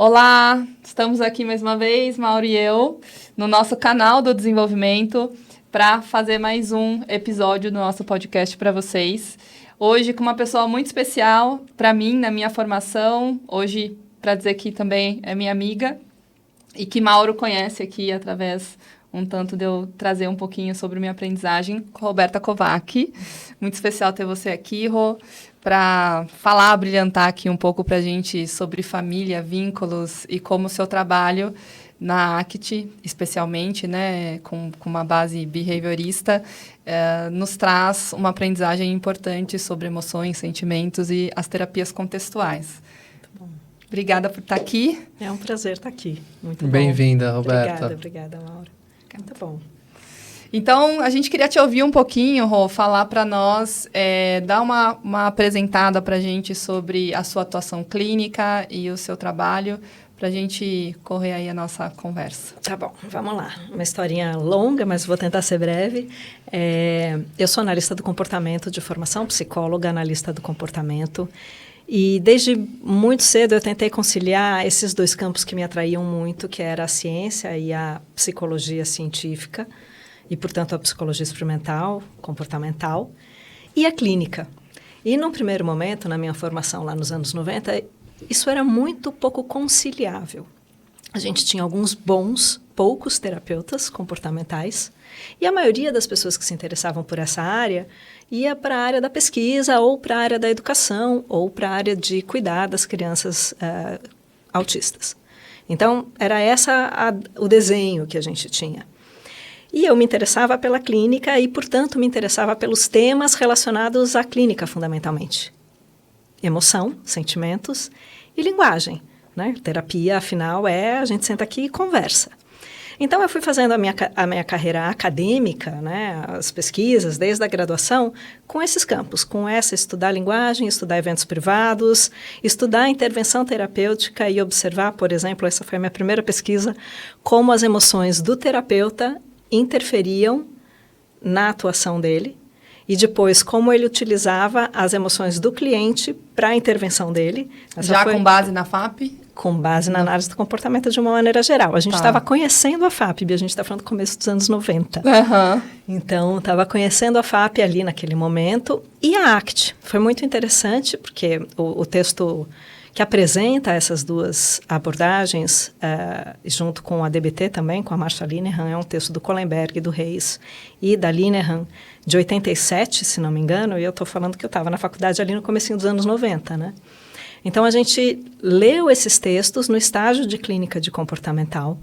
Olá, estamos aqui mais uma vez, Mauro e eu, no nosso canal do desenvolvimento, para fazer mais um episódio do nosso podcast para vocês. Hoje com uma pessoa muito especial para mim, na minha formação, hoje para dizer que também é minha amiga e que Mauro conhece aqui através um tanto de eu trazer um pouquinho sobre minha aprendizagem, Roberta Kovac. Muito especial ter você aqui, Rô, para falar, brilhantar aqui um pouco para a gente sobre família, vínculos e como o seu trabalho na ACT, especialmente, né, com uma base behaviorista, nos traz uma aprendizagem importante sobre emoções, sentimentos e as terapias contextuais. Obrigada por estar aqui. É um prazer estar aqui. Muito bom. Bem-vinda, Roberta. Obrigada, Maura. Muito bom. Então, a gente queria te ouvir um pouquinho, Rô, falar para nós, dar uma apresentada para a gente sobre a sua atuação clínica e o seu trabalho, para a gente correr aí a nossa conversa. Tá bom, vamos lá. Uma historinha longa, mas vou tentar ser breve. Eu sou analista do comportamento de formação, psicóloga, analista do comportamento. E desde muito cedo eu tentei conciliar esses dois campos que me atraíam muito, que era a ciência e a psicologia científica, e, portanto, a psicologia experimental, comportamental, e a clínica. E, num primeiro momento, na minha formação lá nos anos 90, isso era muito pouco conciliável. A gente tinha poucos terapeutas comportamentais, e a maioria das pessoas que se interessavam por essa área ia para a área da pesquisa, ou para a área da educação, ou para a área de cuidar das crianças autistas. Então, era o desenho que a gente tinha. E eu me interessava pela clínica e, portanto, me interessava pelos temas relacionados à clínica, fundamentalmente. Emoção, sentimentos e linguagem, né? Terapia, afinal, a gente senta aqui e conversa. Então, eu fui fazendo a minha carreira acadêmica, né, as pesquisas, desde a graduação, com esses campos, estudar linguagem, estudar eventos privados, estudar intervenção terapêutica e observar, por exemplo, essa foi a minha primeira pesquisa, como as emoções do terapeuta interferiam na atuação dele e depois como ele utilizava as emoções do cliente para a intervenção dele. Com base na FAP? Com base na análise do comportamento de uma maneira geral. A gente estava conhecendo a FAP, a gente está falando do começo dos anos 90. Uhum. Então, estava conhecendo a FAP ali naquele momento. E a ACT foi muito interessante, porque o texto que apresenta essas duas abordagens, junto com a DBT também, com a Marsha Linehan, é um texto do Kohlenberg, do Reis e da Linehan, de 87, se não me engano, e eu estou falando que eu estava na faculdade ali no comecinho dos anos 90, né? Então, a gente leu esses textos no estágio de clínica de comportamental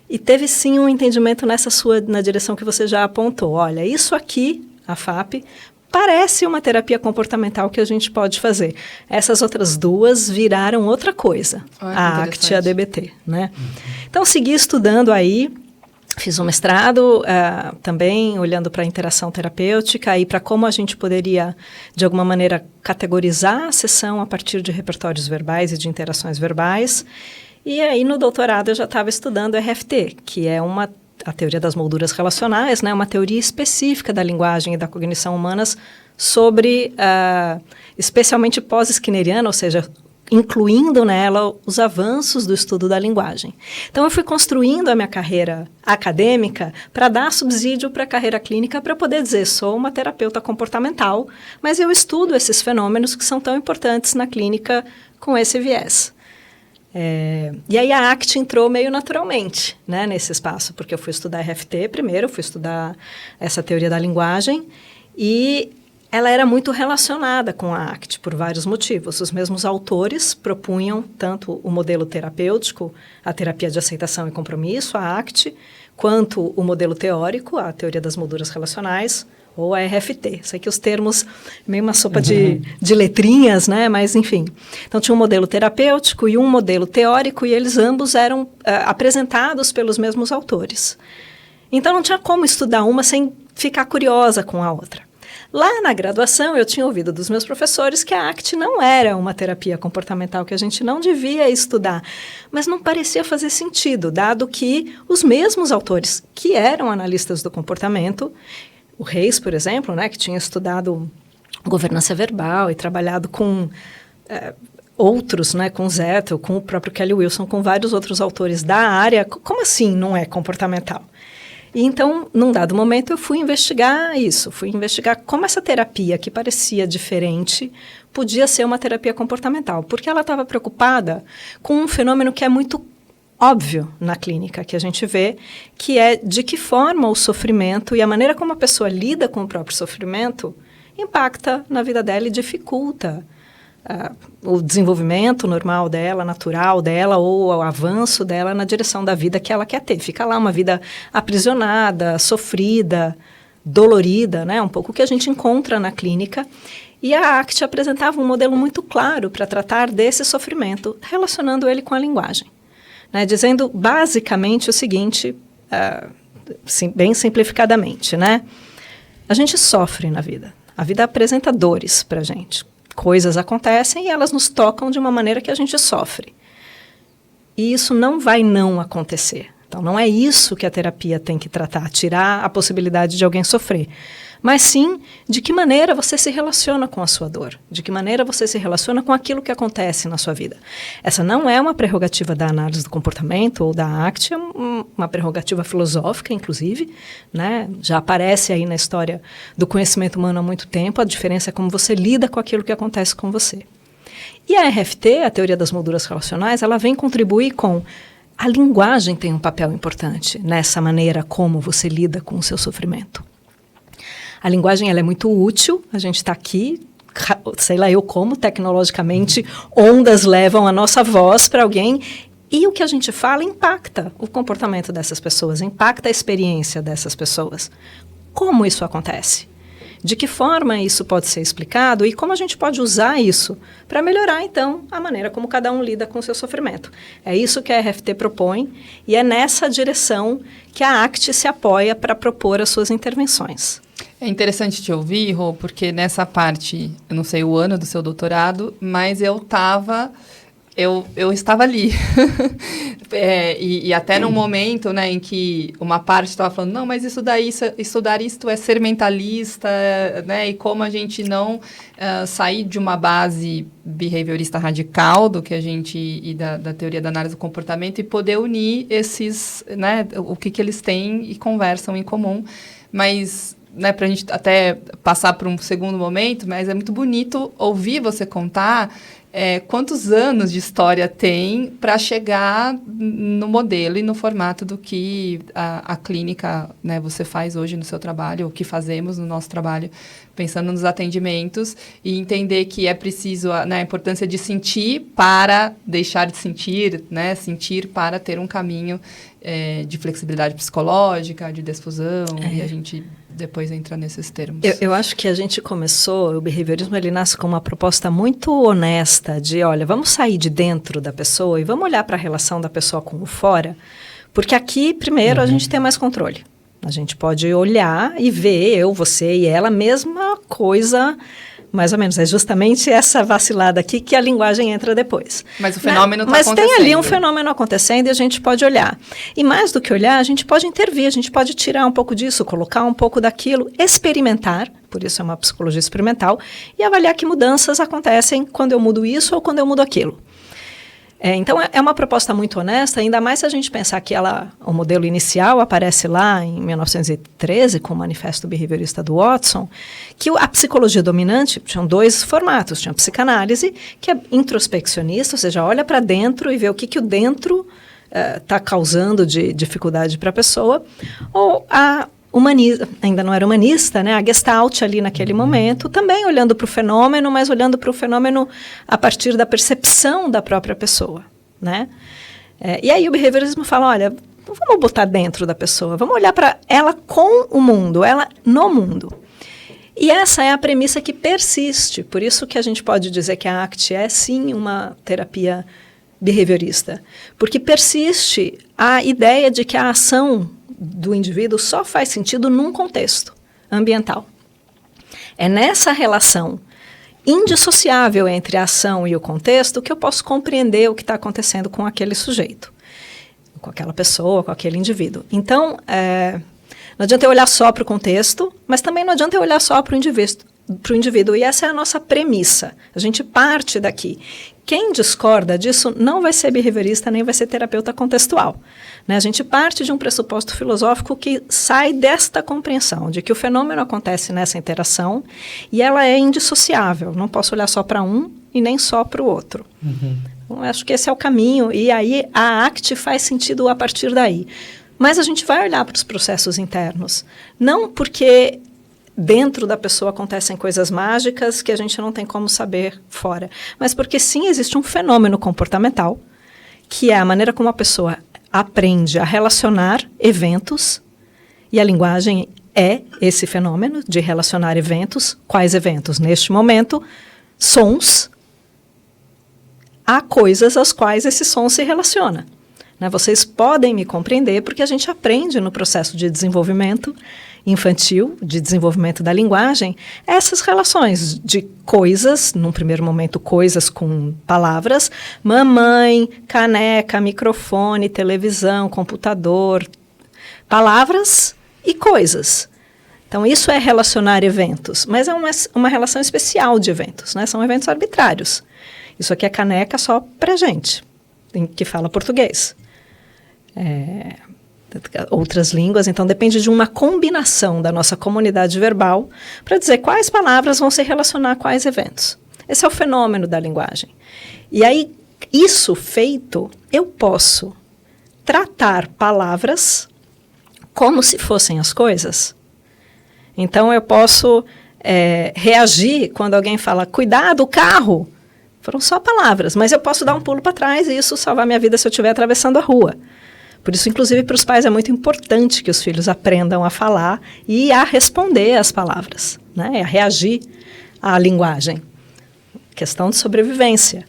e teve, sim, um entendimento na direção que você já apontou. Olha, isso aqui, a FAP, parece uma terapia comportamental que a gente pode fazer. Essas outras duas viraram outra coisa, a ACT e a DBT, né? Então, segui estudando aí, fiz um mestrado também, olhando para a interação terapêutica e para como a gente poderia, de alguma maneira, categorizar a sessão a partir de repertórios verbais e de interações verbais. E aí, no doutorado, eu já estava estudando RFT, que é a teoria das molduras relacionais, né, uma teoria específica da linguagem e da cognição humanas sobre, especialmente pós-skinneriana, ou seja, incluindo nela os avanços do estudo da linguagem. Então, eu fui construindo a minha carreira acadêmica para dar subsídio para a carreira clínica, para poder dizer, sou uma terapeuta comportamental, mas eu estudo esses fenômenos que são tão importantes na clínica com esse viés. E aí a ACT entrou meio naturalmente, né, nesse espaço, porque eu fui estudar RFT primeiro, fui estudar essa teoria da linguagem, e ela era muito relacionada com a ACT por vários motivos. Os mesmos autores propunham tanto o modelo terapêutico, a terapia de aceitação e compromisso, a ACT, quanto o modelo teórico, a teoria das molduras relacionais, ou a RFT. Sei que os termos, meio uma sopa de letrinhas, né? Mas, enfim. Então, tinha um modelo terapêutico e um modelo teórico, e eles ambos eram apresentados pelos mesmos autores. Então, não tinha como estudar uma sem ficar curiosa com a outra. Lá na graduação, eu tinha ouvido dos meus professores que a ACT não era uma terapia comportamental, que a gente não devia estudar. Mas não parecia fazer sentido, dado que os mesmos autores que eram analistas do comportamento, o Reis, por exemplo, né, que tinha estudado governança verbal e trabalhado com outros, né, com Zettel, com o próprio Kelly Wilson, com vários outros autores da área, como assim não é comportamental? E então, num dado momento, eu fui investigar isso, fui investigar como essa terapia, que parecia diferente, podia ser uma terapia comportamental, porque ela estava preocupada com um fenômeno que é muito óbvio na clínica, que a gente vê, que é de que forma o sofrimento e a maneira como a pessoa lida com o próprio sofrimento impacta na vida dela e dificulta o desenvolvimento normal dela, natural dela, ou o avanço dela na direção da vida que ela quer ter. Fica lá uma vida aprisionada, sofrida, dolorida, né? Um pouco o que a gente encontra na clínica. E a ACT apresentava um modelo muito claro para tratar desse sofrimento, relacionando ele com a linguagem, né? Dizendo basicamente o seguinte, bem simplificadamente, né? A gente sofre na vida. A vida apresenta dores para a gente. Coisas acontecem e elas nos tocam de uma maneira que a gente sofre. E isso não vai não acontecer. Então, não é isso que a terapia tem que tratar, tirar a possibilidade de alguém sofrer. Mas sim, de que maneira você se relaciona com a sua dor, de que maneira você se relaciona com aquilo que acontece na sua vida. Essa não é uma prerrogativa da análise do comportamento ou da ACT, é uma prerrogativa filosófica, inclusive, né? Já aparece aí na história do conhecimento humano há muito tempo, a diferença é como você lida com aquilo que acontece com você. E a RFT, a teoria das molduras relacionais, ela vem contribuir com... A linguagem tem um papel importante nessa maneira como você lida com o seu sofrimento. A linguagem ela é muito útil, a gente está aqui, sei lá eu como, tecnologicamente, ondas levam a nossa voz para alguém e o que a gente fala impacta o comportamento dessas pessoas, impacta a experiência dessas pessoas. Como isso acontece? De que forma isso pode ser explicado e como a gente pode usar isso para melhorar, então, a maneira como cada um lida com o seu sofrimento. É isso que a RFT propõe e é nessa direção que a ACT se apoia para propor as suas intervenções. É interessante te ouvir, Rô, porque nessa parte, eu não sei o ano do seu doutorado, mas eu estava ali. E até no momento, né, em que uma parte estava falando, não, mas estudar isto é ser mentalista, né, e como a gente não sair de uma base behaviorista radical do que a gente, e da teoria da análise do comportamento, e poder unir esses, né, o que eles têm e conversam em comum, mas... Né, para a gente até passar para um segundo momento, mas é muito bonito ouvir você contar quantos anos de história tem para chegar no modelo e no formato do que a clínica, né, você faz hoje no seu trabalho, o que fazemos no nosso trabalho, pensando nos atendimentos, e entender que é preciso, né, a importância de sentir para deixar de sentir, né, sentir para ter um caminho de flexibilidade psicológica, de desfusão, e a gente depois entra nesses termos. Eu acho que a gente começou, o behaviorismo ele nasce com uma proposta muito honesta de, olha, vamos sair de dentro da pessoa e vamos olhar para a relação da pessoa com o fora, porque aqui, primeiro, a gente tem mais controle. A gente pode olhar e ver, eu, você e ela, a mesma coisa, mais ou menos. É justamente essa vacilada aqui que a linguagem entra depois. Mas o fenômeno está acontecendo. Mas tem ali um fenômeno acontecendo e a gente pode olhar. E mais do que olhar, a gente pode intervir, a gente pode tirar um pouco disso, colocar um pouco daquilo, experimentar, por isso é uma psicologia experimental, e avaliar que mudanças acontecem quando eu mudo isso ou quando eu mudo aquilo. Então, é uma proposta muito honesta, ainda mais se a gente pensar que o modelo inicial aparece lá em 1913, com o Manifesto Behaviorista do Watson, que a psicologia dominante tinha dois formatos. Tinha a psicanálise, que é introspeccionista, ou seja, olha para dentro e vê o que o dentro está causando de dificuldade para a pessoa, ou a humanista, ainda não era humanista, né? A Gestalt ali naquele momento, também olhando para o fenômeno, mas olhando para o fenômeno a partir da percepção da própria pessoa, né? E aí o behaviorismo fala, olha, vamos botar dentro da pessoa, vamos olhar para ela com o mundo, ela no mundo. E essa é a premissa que persiste, por isso que a gente pode dizer que a ACT é sim uma terapia behaviorista, porque persiste a ideia de que a ação do indivíduo só faz sentido num contexto ambiental. É nessa relação indissociável entre a ação e o contexto que eu posso compreender o que está acontecendo com aquele sujeito, com aquela pessoa, com aquele indivíduo. Então, não adianta eu olhar só para o contexto, mas também não adianta eu olhar só para o para o indivíduo. E essa é a nossa premissa. A gente parte daqui. Quem discorda disso não vai ser behaviorista, nem vai ser terapeuta contextual. Né? A gente parte de um pressuposto filosófico que sai desta compreensão, de que o fenômeno acontece nessa interação e ela é indissociável. Não posso olhar só para um e nem só para o outro. Então, acho que esse é o caminho. E aí a ACT faz sentido a partir daí. Mas a gente vai olhar para os processos internos. Não porque dentro da pessoa acontecem coisas mágicas que a gente não tem como saber fora. Mas porque sim, existe um fenômeno comportamental, que é a maneira como a pessoa aprende a relacionar eventos, e a linguagem é esse fenômeno de relacionar eventos. Quais eventos? Neste momento, sons, a coisas às quais esse som se relaciona. Né? Vocês podem me compreender porque a gente aprende no processo de desenvolvimento infantil, de desenvolvimento da linguagem, essas relações de coisas, num primeiro momento coisas com palavras, mamãe, caneca, microfone, televisão, computador, palavras e coisas. Então, isso é relacionar eventos, mas é uma relação especial de eventos, né? São eventos arbitrários. Isso aqui é caneca só para gente, que fala português. Outras línguas, então depende de uma combinação da nossa comunidade verbal para dizer quais palavras vão se relacionar a quais eventos. Esse é o fenômeno da linguagem. E aí, isso feito, eu posso tratar palavras como se fossem as coisas. Então, eu posso reagir quando alguém fala, cuidado, o carro. Foram só palavras, mas eu posso dar um pulo para trás e isso salvar minha vida se eu estiver atravessando a rua. Por isso, inclusive, para os pais é muito importante que os filhos aprendam a falar e a responder às palavras, né? A reagir à linguagem. Questão de sobrevivência.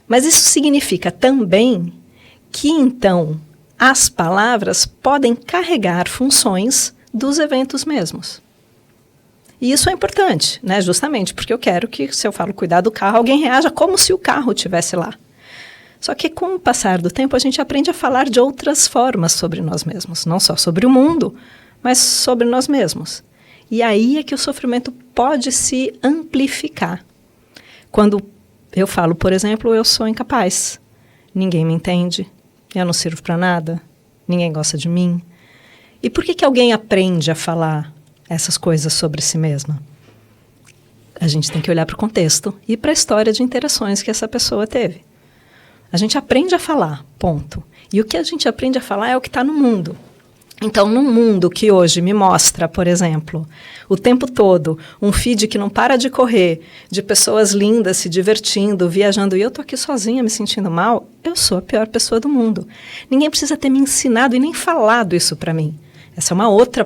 Mas isso significa também que, então, as palavras podem carregar funções dos eventos mesmos. E isso é importante, né? Justamente porque eu quero que, se eu falo cuidar do carro, alguém reaja como se o carro estivesse lá. Só que com o passar do tempo a gente aprende a falar de outras formas sobre nós mesmos, não só sobre o mundo, mas sobre nós mesmos. E aí é que o sofrimento pode se amplificar. Quando eu falo, por exemplo, eu sou incapaz, ninguém me entende, eu não sirvo para nada, ninguém gosta de mim. E por que alguém aprende a falar essas coisas sobre si mesma? A gente tem que olhar para o contexto e para a história de interações que essa pessoa teve. A gente aprende a falar, ponto. E o que a gente aprende a falar é o que está no mundo. Então, num mundo que hoje me mostra, por exemplo, o tempo todo, um feed que não para de correr, de pessoas lindas se divertindo, viajando, e eu estou aqui sozinha me sentindo mal, eu sou a pior pessoa do mundo. Ninguém precisa ter me ensinado e nem falado isso para mim. Essa é uma outra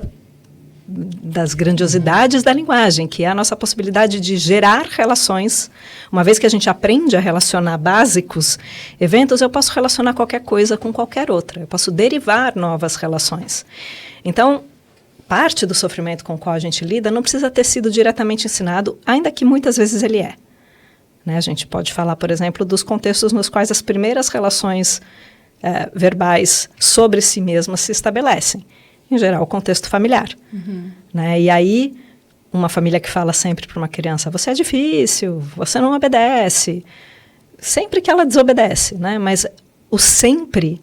das grandiosidades da linguagem, que é a nossa possibilidade de gerar relações. Uma vez que a gente aprende a relacionar básicos eventos, eu posso relacionar qualquer coisa com qualquer outra. Eu posso derivar novas relações. Então, parte do sofrimento com o qual a gente lida não precisa ter sido diretamente ensinado, ainda que muitas vezes ele é. Né? A gente pode falar, por exemplo, dos contextos nos quais as primeiras relações verbais sobre si mesmas se estabelecem. Em geral, o contexto familiar. Né? E aí, uma família que fala sempre para uma criança, você é difícil, você não obedece. Sempre que ela desobedece, né? Mas o sempre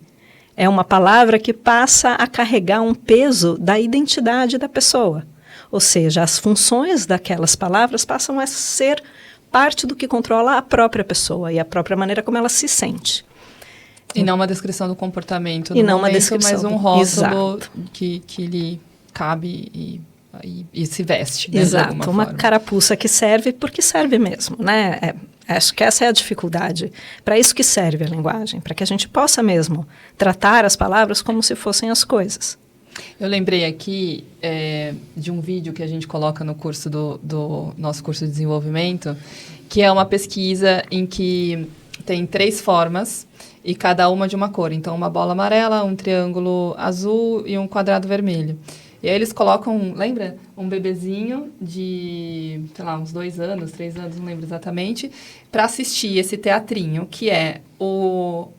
é uma palavra que passa a carregar um peso da identidade da pessoa. Ou seja, as funções daquelas palavras passam a ser parte do que controla a própria pessoa e a própria maneira como ela se sente. E não uma descrição do comportamento. E não uma descrição. Mas um rótulo que lhe cabe e se veste. Né, exato, de uma forma. Carapuça que serve porque serve mesmo, né? Acho que essa é a dificuldade. Para isso que serve a linguagem, para que a gente possa mesmo tratar as palavras como se fossem as coisas. Eu lembrei aqui de um vídeo que a gente coloca no curso do nosso curso de desenvolvimento, que é uma pesquisa em que tem 3 formas e cada uma de uma cor. Então, uma bola amarela, um triângulo azul e um quadrado vermelho. E aí eles colocam, lembra? Um bebezinho de, sei lá, uns 2 anos, 3 anos, não lembro exatamente, para assistir esse teatrinho, que é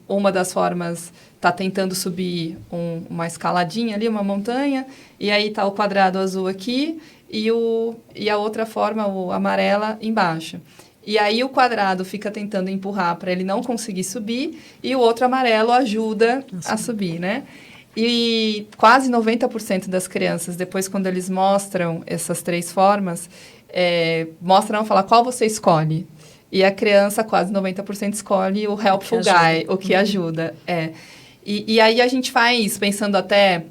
uma das formas, tá tentando subir uma escaladinha ali, uma montanha, e aí tá o quadrado azul aqui, e a outra forma, o amarela, embaixo. E aí o quadrado fica tentando empurrar para ele não conseguir subir e o outro amarelo ajuda a subir, né? E quase 90% das crianças, depois quando eles mostram essas 3 formas, mostram, falar qual você escolhe. E a criança, quase 90%, escolhe o helpful guy, o que ajuda. E aí a gente faz, pensando até...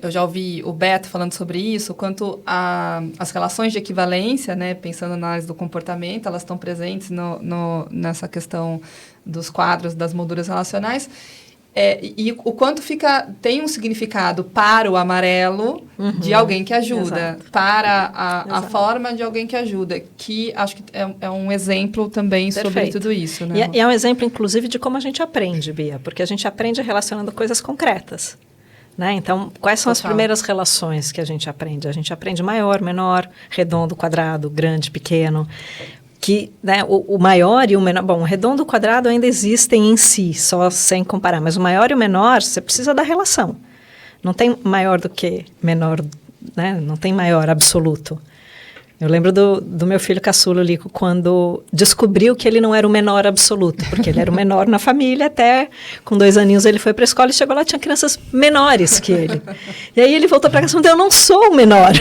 eu já ouvi o Beto falando sobre isso, quanto as relações de equivalência, né, pensando na análise do comportamento, elas estão presentes nessa questão dos quadros, das molduras relacionais, e o quanto tem um significado para o amarelo de alguém que ajuda, exato, para a forma de alguém que ajuda, que acho que é um exemplo também sobre tudo isso. Né? E é um exemplo, inclusive, de como a gente aprende, Bia, porque a gente aprende relacionando coisas concretas. Né? Então, quais são as primeiras relações que a gente aprende? A gente aprende maior, menor, redondo, quadrado, grande, pequeno. Que, né, o maior e o menor... Bom, o redondo e o quadrado ainda existem em si, só sem comparar. Mas o maior e o menor, você precisa da relação. Não tem maior do que menor, né? Não tem maior absoluto. Eu lembro do meu filho caçula, Lico, quando descobriu que ele não era o menor absoluto, porque ele era o menor na família, até com 2 aninhos ele foi para a escola e chegou lá, tinha crianças menores que ele. E aí ele voltou para casa e falou, eu não sou o menor.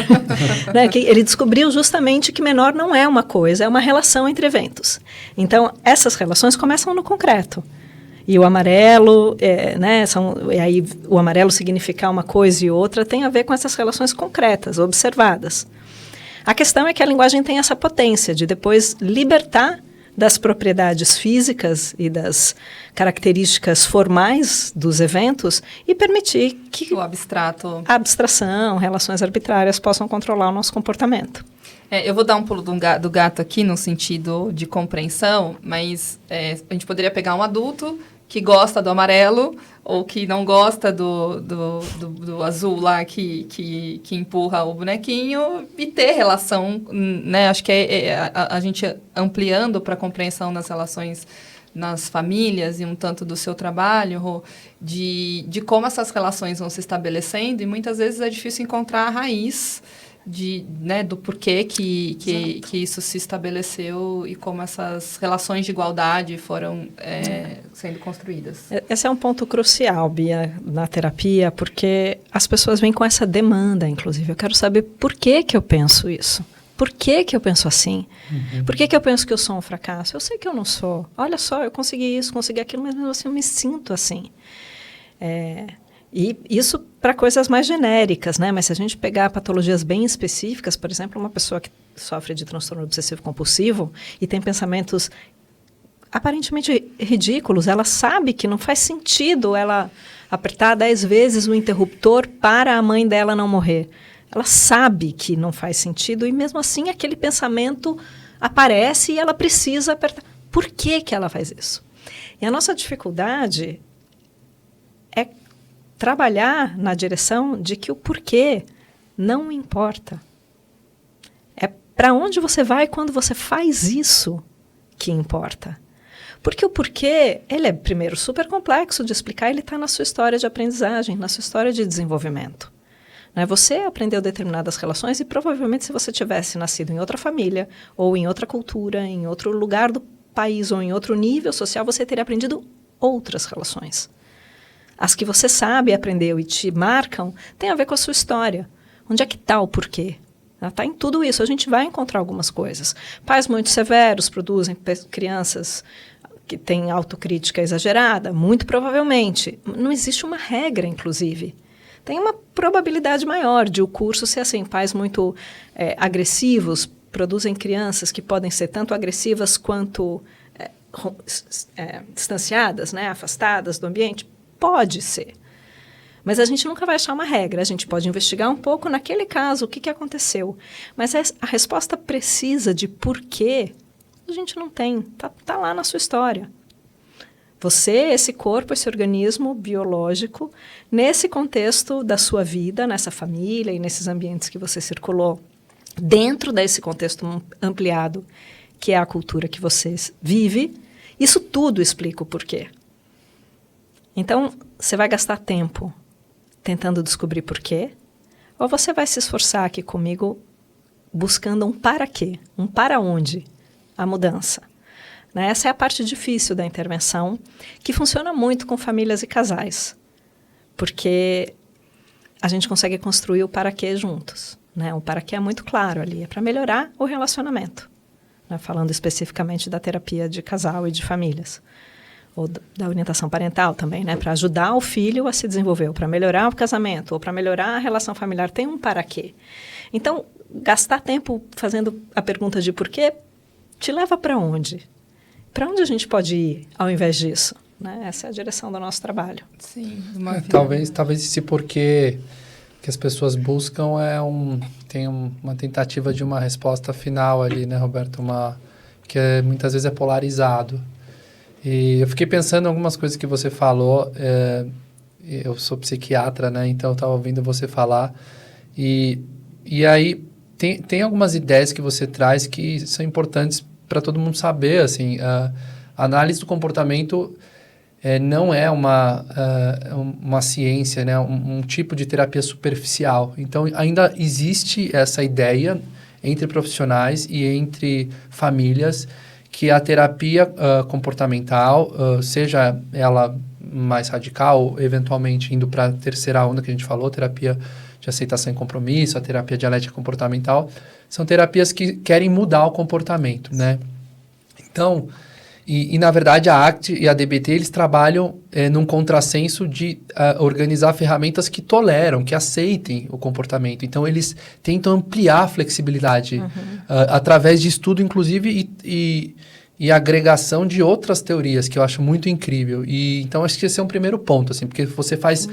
Né? Que ele descobriu justamente que menor não é uma coisa, é uma relação entre eventos. Então, essas relações começam no concreto. E o amarelo, né, e aí o amarelo significar uma coisa e outra tem a ver com essas relações concretas, observadas. A questão é que a linguagem tem essa potência de depois libertar das propriedades físicas e das características formais dos eventos e permitir que o abstrato, a abstração, relações arbitrárias possam controlar o nosso comportamento. Eu vou dar um pulo do gato aqui no sentido de compreensão, mas a gente poderia pegar um adulto que gosta do amarelo ou que não gosta do azul lá que empurra o bonequinho e ter relação, né? Acho que a gente ampliando para a compreensão das relações nas famílias e um tanto do seu trabalho, de como essas relações vão se estabelecendo e muitas vezes é difícil encontrar a raiz né, do porquê que isso se estabeleceu e como essas relações de igualdade foram sendo construídas. Esse é um ponto crucial, Bia, na terapia, porque as pessoas vêm com essa demanda, inclusive. Eu quero saber por que eu penso isso. Por que eu penso assim? Por que eu penso que eu sou um fracasso? Eu sei que eu não sou. Olha só, eu consegui isso, consegui aquilo, mas mesmo assim eu me sinto assim. E isso para coisas mais genéricas, né? Mas se a gente pegar patologias bem específicas, por exemplo, uma pessoa que sofre de transtorno obsessivo-compulsivo e tem pensamentos aparentemente ridículos, ela sabe que não faz sentido ela apertar 10 vezes o interruptor para a mãe dela não morrer. Ela sabe que não faz sentido e mesmo assim aquele pensamento aparece e ela precisa apertar. Por que ela faz isso? E a nossa dificuldade é trabalhar na direção de que o porquê não importa. É para onde você vai quando você faz isso que importa. Porque o porquê, ele é, primeiro, super complexo de explicar, ele está na sua história de aprendizagem, na sua história de desenvolvimento. Né? Você aprendeu determinadas relações e provavelmente se você tivesse nascido em outra família, ou em outra cultura, em outro lugar do país, ou em outro nível social, você teria aprendido outras relações. As que você sabe, aprendeu e te marcam, tem a ver com a sua história. Onde é que está o porquê? Está em tudo isso. A gente vai encontrar algumas coisas. Pais muito severos produzem crianças que têm autocrítica exagerada? Muito provavelmente. Não existe uma regra, inclusive. Tem uma probabilidade maior de o curso ser assim. Pais muito agressivos produzem crianças que podem ser tanto agressivas quanto distanciadas, né, afastadas do ambiente. Pode ser. Mas a gente nunca vai achar uma regra. A gente pode investigar um pouco naquele caso, o que aconteceu. Mas a resposta precisa de porquê a gente não tem. Tá lá na sua história. Você, esse corpo, esse organismo biológico, nesse contexto da sua vida, nessa família e nesses ambientes que você circulou, dentro desse contexto ampliado, que é a cultura que você vive, isso tudo explica o porquê. Então, você vai gastar tempo tentando descobrir por quê, ou você vai se esforçar aqui comigo buscando um para quê, um para onde a mudança. Né? Essa é a parte difícil da intervenção, que funciona muito com famílias e casais, porque a gente consegue construir o para quê juntos. Né? O para quê é muito claro ali, é para melhorar o relacionamento, né? Falando especificamente da terapia de casal e de famílias. Ou da orientação parental também, né? Para ajudar o filho a se desenvolver, ou para melhorar o casamento, ou para melhorar a relação familiar. Tem um para quê. Então, gastar tempo fazendo a pergunta de por quê te leva para onde? Para onde a gente pode ir ao invés disso? Né? Essa é a direção do nosso trabalho. Sim. Talvez esse porquê que as pessoas buscam tem uma tentativa de uma resposta final ali, né, Roberto? Que muitas vezes é polarizado. E eu fiquei pensando em algumas coisas que você falou. Eu sou psiquiatra, né? Então eu estava ouvindo você falar. E aí tem algumas ideias que você traz que são importantes para todo mundo saber. Assim, a análise do comportamento não é uma ciência, né? Um tipo de terapia superficial. Então ainda existe essa ideia entre profissionais e entre famílias que a terapia comportamental, seja ela mais radical, eventualmente indo para a terceira onda que a gente falou, terapia de aceitação e compromisso, a terapia dialética comportamental, são terapias que querem mudar o comportamento, né? Então, na verdade, a ACT e a DBT, eles trabalham num contrassenso de organizar ferramentas que toleram, que aceitem o comportamento. Então, eles tentam ampliar a flexibilidade através de estudo, inclusive, e agregação de outras teorias, que eu acho muito incrível. Então, acho que esse é um primeiro ponto, assim, porque você faz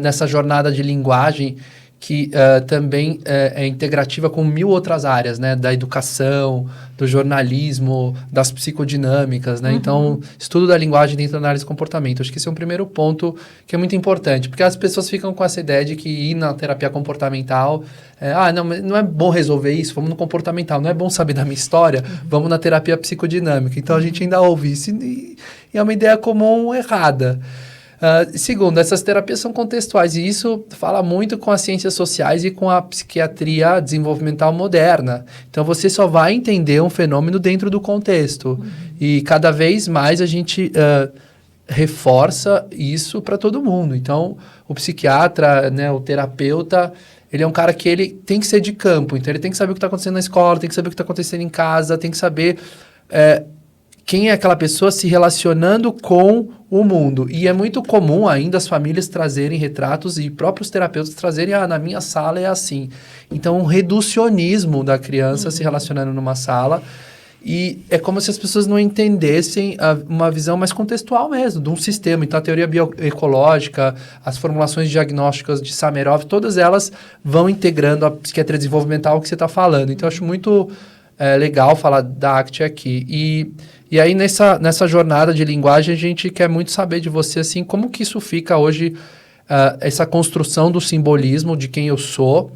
nessa jornada de linguagem que também é integrativa com 1000 outras áreas, né? Da educação, do jornalismo, das psicodinâmicas, né? Então, estudo da linguagem dentro da análise do comportamento. Acho que esse é um primeiro ponto que é muito importante, porque as pessoas ficam com essa ideia de que ir na terapia comportamental, não é bom resolver isso, vamos no comportamental, não é bom saber da minha história, vamos na terapia psicodinâmica. Então, a gente ainda ouve isso e é uma ideia comum errada. Segundo, essas terapias são contextuais e isso fala muito com as ciências sociais e com a psiquiatria desenvolvimental moderna. Então, você só vai entender um fenômeno dentro do contexto. E cada vez mais a gente reforça isso para todo mundo. Então, o psiquiatra, né, o terapeuta, ele é um cara que ele tem que ser de campo. Então, ele tem que saber o que está acontecendo na escola, tem que saber o que está acontecendo em casa, tem que saber quem é aquela pessoa se relacionando com o mundo. E é muito comum ainda as famílias trazerem retratos e próprios terapeutas trazerem, na minha sala é assim. Então, um reducionismo da criança se relacionando numa sala. E é como se as pessoas não entendessem uma visão mais contextual mesmo, de um sistema. Então, a teoria bioecológica, as formulações diagnósticas de Samerov, todas elas vão integrando a psiquiatria desenvolvimental que você está falando. Então, eu acho muito legal falar da ACT aqui. E aí, nessa jornada de linguagem, a gente quer muito saber de você, assim, como que isso fica hoje, essa construção do simbolismo de quem eu sou,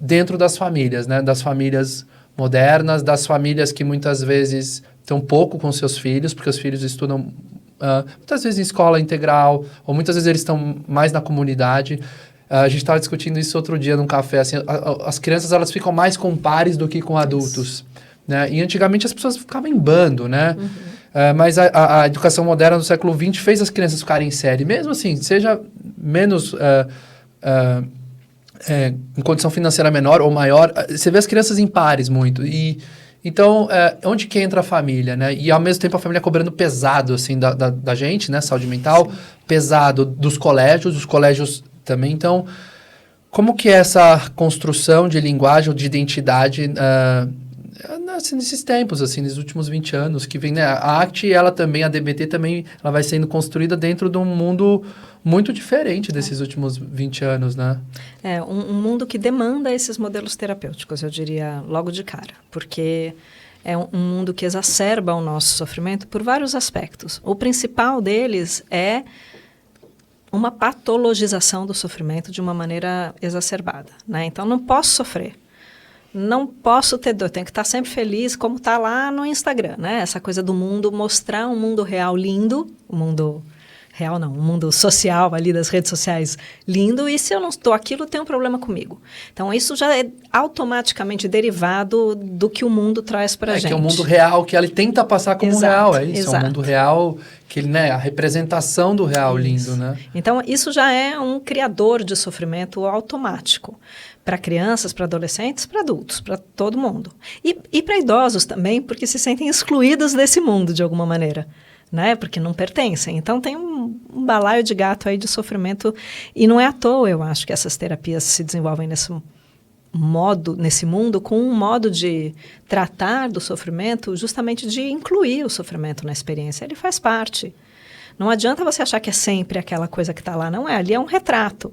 dentro das famílias, né? Das famílias modernas, das famílias que muitas vezes estão pouco com seus filhos, porque os filhos estudam muitas vezes em escola integral, ou muitas vezes eles estão mais na comunidade. A gente estava discutindo isso outro dia num café, assim, as crianças elas ficam mais com pares do que com adultos. Né? E antigamente as pessoas ficavam em bando, né? Mas a educação moderna do século XX fez as crianças ficarem em série. Mesmo assim, seja menos em condição financeira menor ou maior, você vê as crianças em pares muito. Então, onde que entra a família, né? E ao mesmo tempo a família cobrando pesado, assim, da gente, né? Saúde mental, pesado dos colégios, os colégios também. Então, como que é essa construção de linguagem ou de identidade nesses tempos, assim, nos últimos 20 anos que vem, né? A ACT, ela também, a DBT também, ela vai sendo construída dentro de um mundo muito diferente desses últimos 20 anos, né? Um mundo que demanda esses modelos terapêuticos, eu diria, logo de cara, porque é um mundo que exacerba o nosso sofrimento por vários aspectos. O principal deles é uma patologização do sofrimento de uma maneira exacerbada, né? Então, não posso sofrer. Não posso ter dor, tenho que estar sempre feliz, como está lá no Instagram, né? Essa coisa do mundo, mostrar um mundo real lindo, um mundo real não, um mundo social ali das redes sociais lindo, e se eu não estou aquilo, tem um problema comigo. Então, isso já é automaticamente derivado do que o mundo traz para a gente. Que é o mundo real, que ele tenta passar como real, é isso? Exato. É o mundo real, que ele, né, a representação do real lindo, né? Então, isso já é um criador de sofrimento automático. Para crianças, para adolescentes, para adultos, para todo mundo. E para idosos também, porque se sentem excluídos desse mundo de alguma maneira, né? Porque não pertencem. Então tem um balaio de gato aí de sofrimento, e não é à toa, eu acho, que essas terapias se desenvolvem nesse mundo, com um modo de tratar do sofrimento, justamente de incluir o sofrimento na experiência. Ele faz parte. Não adianta você achar que é sempre aquela coisa que está lá. Não é, ali é um retrato.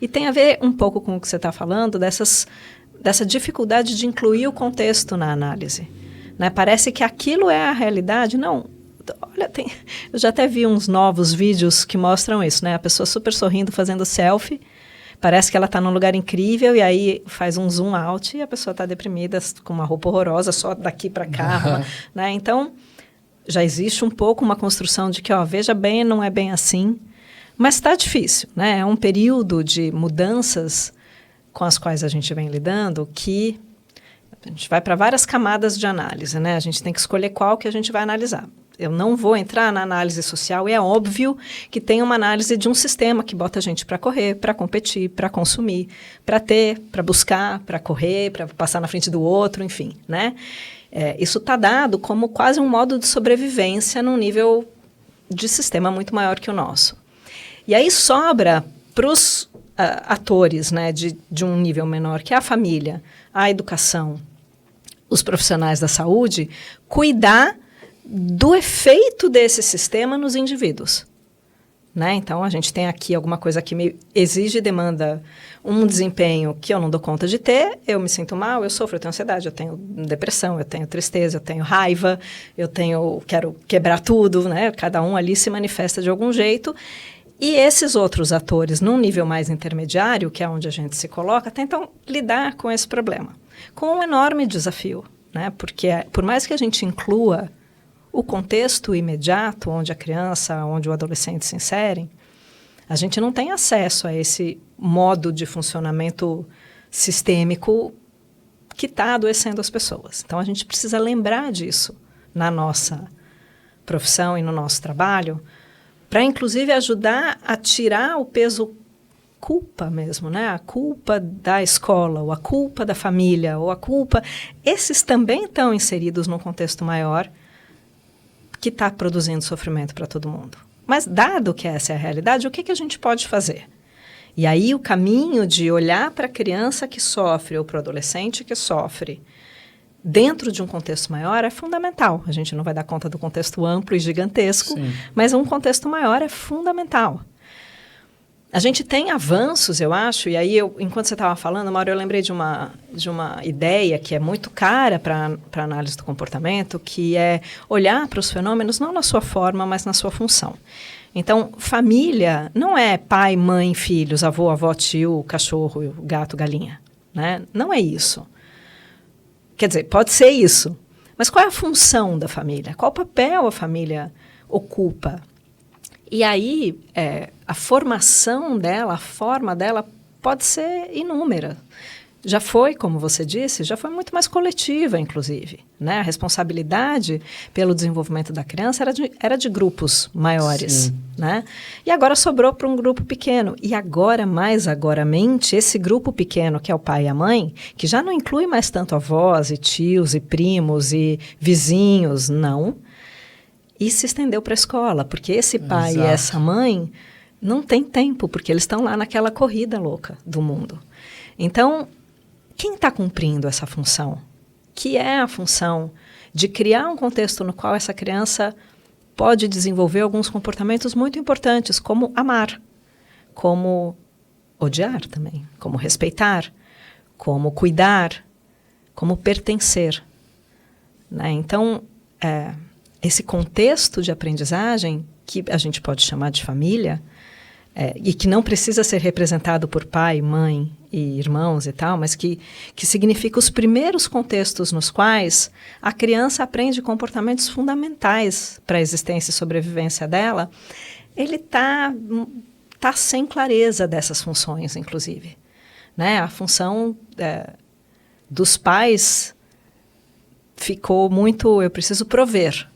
E tem a ver um pouco com o que você está falando, dessa dificuldade de incluir o contexto na análise. Né? Parece que aquilo é a realidade. Não. Olha, eu já até vi uns novos vídeos que mostram isso, né? A pessoa super sorrindo, fazendo selfie. Parece que ela está num lugar incrível, e aí faz um zoom out e a pessoa está deprimida, com uma roupa horrorosa, só daqui para cá. Né? Então, já existe um pouco uma construção de que, veja bem, não é bem assim. Mas está difícil, né? É um período de mudanças com as quais a gente vem lidando, que a gente vai para várias camadas de análise, né? A gente tem que escolher qual que a gente vai analisar. Eu não vou entrar na análise social, e é óbvio que tem uma análise de um sistema que bota a gente para correr, para competir, para consumir, para ter, para buscar, para correr, para passar na frente do outro, enfim, né? Isso está dado como quase um modo de sobrevivência num nível de sistema muito maior que o nosso. E aí sobra para os atores, né, de um nível menor, que é a família, a educação, os profissionais da saúde, cuidar do efeito desse sistema nos indivíduos. Né? Então, a gente tem aqui alguma coisa que me exige e demanda um desempenho que eu não dou conta de ter, eu me sinto mal, eu sofro, eu tenho ansiedade, eu tenho depressão, eu tenho tristeza, eu tenho raiva, quero quebrar tudo, né? Cada um ali se manifesta de algum jeito. E esses outros atores, num nível mais intermediário, que é onde a gente se coloca, tentam lidar com esse problema. Com um enorme desafio, né? Porque por mais que a gente inclua o contexto imediato, onde a criança, onde o adolescente se inserem, a gente não tem acesso a esse modo de funcionamento sistêmico que está adoecendo as pessoas. Então, a gente precisa lembrar disso na nossa profissão e no nosso trabalho, para, inclusive, ajudar a tirar o peso culpa mesmo, né? A culpa da escola, ou a culpa da família, ou a culpa... Esses também estão inseridos num contexto maior que está produzindo sofrimento para todo mundo. Mas, dado que essa é a realidade, o que a gente pode fazer? E aí, o caminho de olhar para a criança que sofre ou para o adolescente que sofre dentro de um contexto maior é fundamental. A gente não vai dar conta do contexto amplo e gigantesco, sim, mas um contexto maior é fundamental. A gente tem avanços, eu acho, e aí, enquanto você estava falando, Mauro, eu lembrei de uma ideia que é muito cara para a análise do comportamento, que é olhar para os fenômenos não na sua forma, mas na sua função. Então, família não é pai, mãe, filhos, avô, avó, tio, cachorro, gato, galinha, né? Não é isso. Quer dizer, pode ser isso, mas qual é a função da família? Qual papel a família ocupa? E aí, a formação dela, a forma dela pode ser inúmera. Já foi, como você disse, já foi muito mais coletiva, inclusive. Né? A responsabilidade pelo desenvolvimento da criança era de grupos maiores. Né? E agora sobrou para um grupo pequeno. E agora, mais agoramente, esse grupo pequeno, que é o pai e a mãe, que já não inclui mais tanto avós e tios e primos e vizinhos, não. E se estendeu para a escola, porque esse pai e essa mãe não têm tempo, porque eles estão lá naquela corrida louca do mundo. Então, quem está cumprindo essa função? Que é a função de criar um contexto no qual essa criança pode desenvolver alguns comportamentos muito importantes, como amar, como odiar também, como respeitar, como cuidar, como pertencer. Né? Então, esse contexto de aprendizagem, que a gente pode chamar de família, e que não precisa ser representado por pai, mãe e irmãos e tal, mas que significa os primeiros contextos nos quais a criança aprende comportamentos fundamentais para a existência e sobrevivência dela, ele tá sem clareza dessas funções, inclusive. Né? A função dos pais ficou muito, eu preciso prover.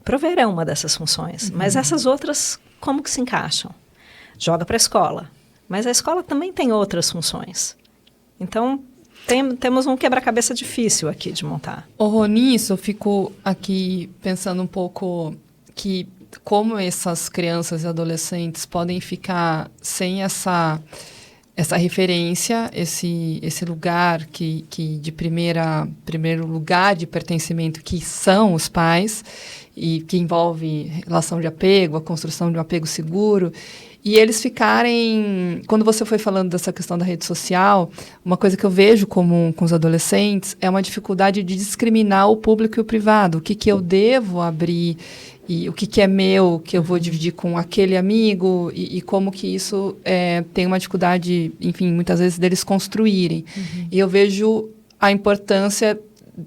Prover é uma dessas funções, mas essas outras, como que se encaixam? Joga para a escola, mas a escola também tem outras funções. Então, temos um quebra-cabeça difícil aqui de montar. Nisso, eu fico aqui pensando um pouco que como essas crianças e adolescentes podem ficar sem essa referência, esse lugar que de primeiro lugar de pertencimento que são os pais, e que envolve relação de apego, a construção de um apego seguro, e eles ficarem... Quando você foi falando dessa questão da rede social, uma coisa que eu vejo comum com os adolescentes é uma dificuldade de discriminar o público e o privado. O que eu devo abrir e o que é meu, que eu vou dividir com aquele amigo, e como que isso tem uma dificuldade, enfim, muitas vezes deles construírem. E eu vejo a importância,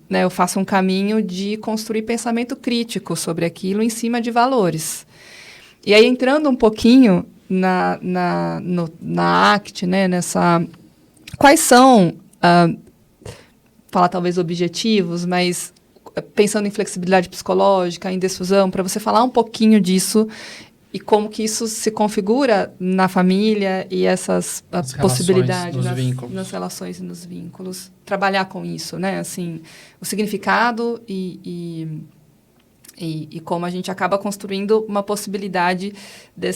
né, eu faço um caminho de construir pensamento crítico sobre aquilo em cima de valores. E aí, entrando um pouquinho na ACT, né, quais são, falar talvez objetivos, mas pensando em flexibilidade psicológica, em desfusão, para você falar um pouquinho disso e como que isso se configura na família e essas possibilidades nas relações e nos vínculos. Trabalhar com isso, né? Assim, o significado e como a gente acaba construindo uma possibilidade deles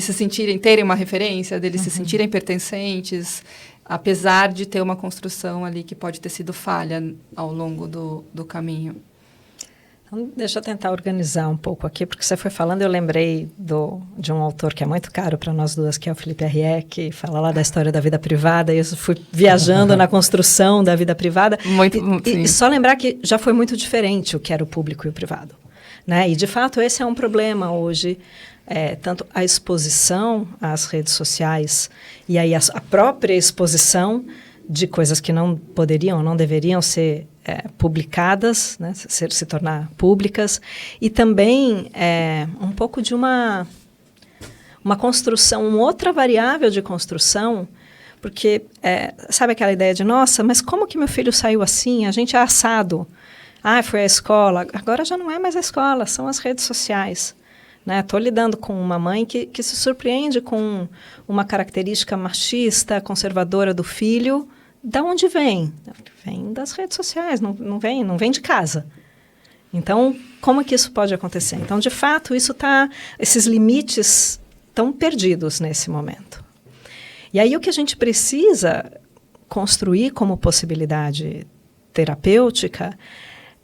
se terem uma referência, deles se sentirem pertencentes, apesar de ter uma construção ali que pode ter sido falha ao longo do caminho. Então, deixa eu tentar organizar um pouco aqui, porque você foi falando, eu lembrei de um autor que é muito caro para nós duas, que é o Felipe Herrié, que fala lá da história da vida privada, e eu fui viajando na construção da vida privada. E só lembrar que já foi muito diferente o que era o público e o privado. Né? E, de fato, esse é um problema hoje, tanto a exposição às redes sociais e aí a própria exposição de coisas que não poderiam, não deveriam ser publicadas, né? se tornar públicas, e também um pouco de uma construção, uma outra variável de construção, porque sabe aquela ideia de, nossa, mas como que meu filho saiu assim? A gente é assado. Foi a escola. Agora já não é mais a escola, são as redes sociais. Estou lidando com uma mãe que se surpreende com uma característica machista, conservadora do filho. Da onde vem? Vem das redes sociais, não vem de casa. Então, como é que isso pode acontecer? Então, de fato, esses limites estão perdidos nesse momento. E aí o que a gente precisa construir como possibilidade terapêutica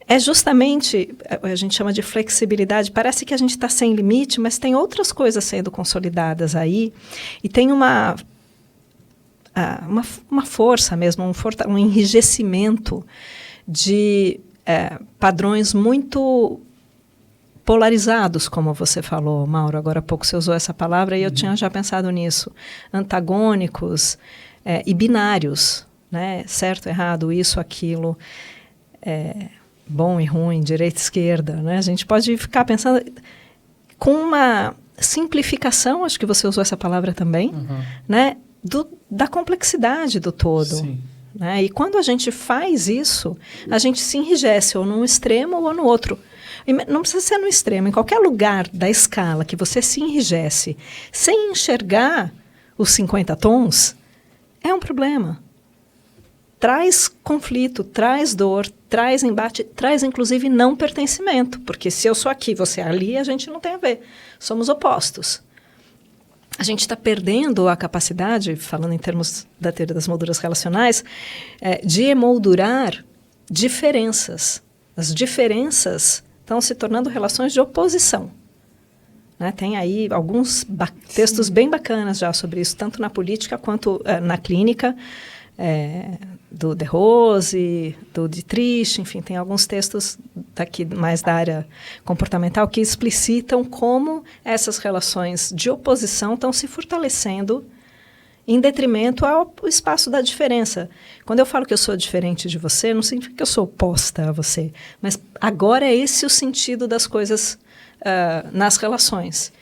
é justamente, a gente chama de flexibilidade. Parece que a gente está sem limite, mas tem outras coisas sendo consolidadas aí. E tem uma força mesmo, um enrijecimento de padrões muito polarizados, como você falou, Mauro. Agora há pouco você usou essa palavra e eu tinha já pensado nisso. Antagônicos e binários, né? Certo, errado, isso, aquilo. Bom e ruim, direita e esquerda, né? A gente pode ficar pensando com uma simplificação, acho que você usou essa palavra também, né? Da complexidade do todo. Sim. Né? E quando a gente faz isso, a gente se enrijece ou num extremo ou no outro. E não precisa ser no extremo, em qualquer lugar da escala que você se enrijece sem enxergar os 50 tons, é um problema. Traz conflito, traz dor, traz embate, traz inclusive não pertencimento, porque se eu sou aqui, você é ali, a gente não tem a ver, somos opostos. A gente está perdendo a capacidade, falando em termos da teoria das molduras relacionais, de emoldurar diferenças. As diferenças estão se tornando relações de oposição. Né? Tem aí alguns textos bem bacanas já sobre isso, tanto na política quanto na clínica, do De Rose, do Dietrich, enfim, tem alguns textos daqui mais da área comportamental que explicitam como essas relações de oposição estão se fortalecendo em detrimento ao espaço da diferença. Quando eu falo que eu sou diferente de você, não significa que eu sou oposta a você, mas agora é esse o sentido das coisas nas relações.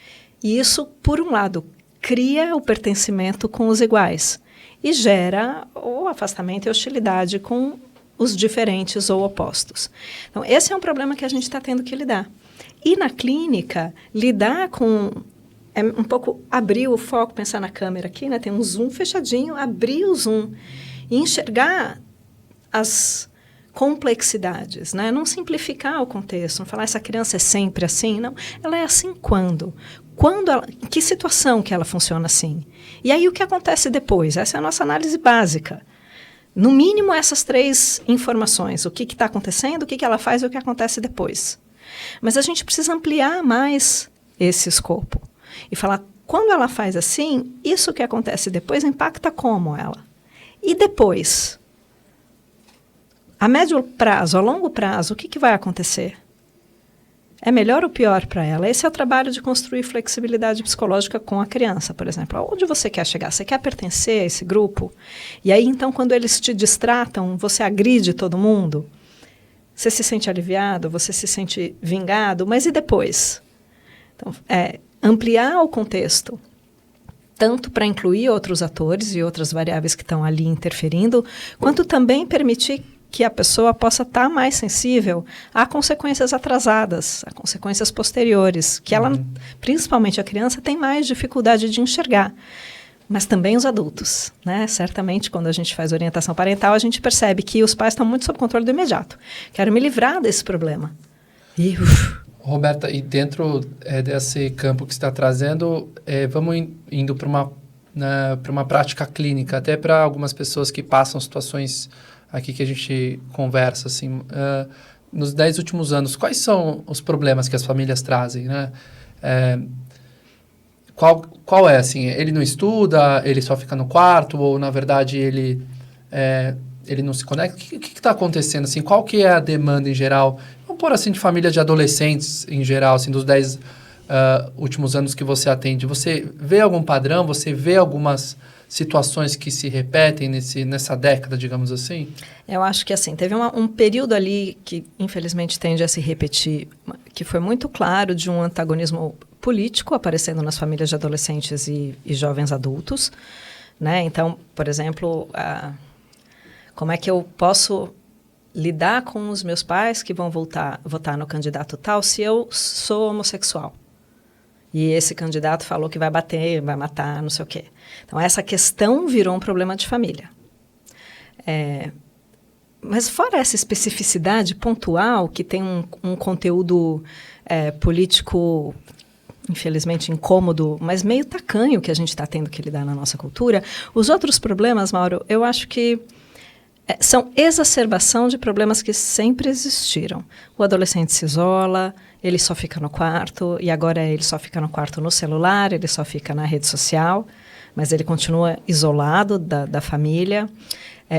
E isso, por um lado, cria o pertencimento com os iguais e gera o afastamento e hostilidade com os diferentes ou opostos. Então, esse é um problema que a gente está tendo que lidar. E na clínica, lidar com... É um pouco abrir o foco, pensar na câmera aqui, né? Tem um zoom fechadinho, abrir o zoom e enxergar as complexidades, né? Não simplificar o contexto, não falar essa criança é sempre assim, não. Ela é assim quando? Em que situação que ela funciona assim? E aí o que acontece depois? Essa é a nossa análise básica. No mínimo essas 3 informações, o que está acontecendo, o que ela faz e o que acontece depois. Mas a gente precisa ampliar mais esse escopo e falar, quando ela faz assim, isso que acontece depois impacta como ela? E depois? A médio prazo, a longo prazo, o que vai acontecer? É melhor ou pior para ela? Esse é o trabalho de construir flexibilidade psicológica com a criança, por exemplo. Onde você quer chegar? Você quer pertencer a esse grupo? E aí, então, quando eles te distratam, você agride todo mundo? Você se sente aliviado? Você se sente vingado? Mas e depois? Então, ampliar o contexto, tanto para incluir outros atores e outras variáveis que estão ali interferindo, quanto também permitir que a pessoa possa estar mais sensível a consequências atrasadas, a consequências posteriores, que ela, principalmente a criança, tem mais dificuldade de enxergar. Mas também os adultos, né? Certamente, quando a gente faz orientação parental, a gente percebe que os pais estão muito sob controle do imediato. Quero me livrar desse problema. E... Roberta, e dentro desse campo que você está trazendo, vamos indo para uma prática clínica, até para algumas pessoas que passam situações aqui que a gente conversa, assim, nos 10 últimos anos, quais são os problemas que as famílias trazem, né? Qual é, assim, ele não estuda, ele só fica no quarto, ou, na verdade, ele não se conecta? O que está acontecendo, assim? Qual que é a demanda em geral? Vamos pôr, assim, de família de adolescentes em geral, assim, dos 10 últimos anos que você atende. Você vê algum padrão? Você vê algumas situações que se repetem nessa década, digamos assim? Eu acho que, assim, teve um período ali que, infelizmente, tende a se repetir, que foi muito claro de um antagonismo político aparecendo nas famílias de adolescentes e jovens adultos, né? Então, por exemplo, como é que eu posso lidar com os meus pais que vão votar no candidato tal se eu sou homossexual? E esse candidato falou que vai bater, vai matar, não sei o quê. Então, essa questão virou um problema de família. Mas fora essa especificidade pontual, que tem um conteúdo político, infelizmente, incômodo, mas meio tacanho que a gente está tendo que lidar na nossa cultura, os outros problemas, Mauro, eu acho que são exacerbação de problemas que sempre existiram. O adolescente se isola, ele só fica no quarto, e agora ele só fica no quarto no celular, ele só fica na rede social, mas ele continua isolado da família.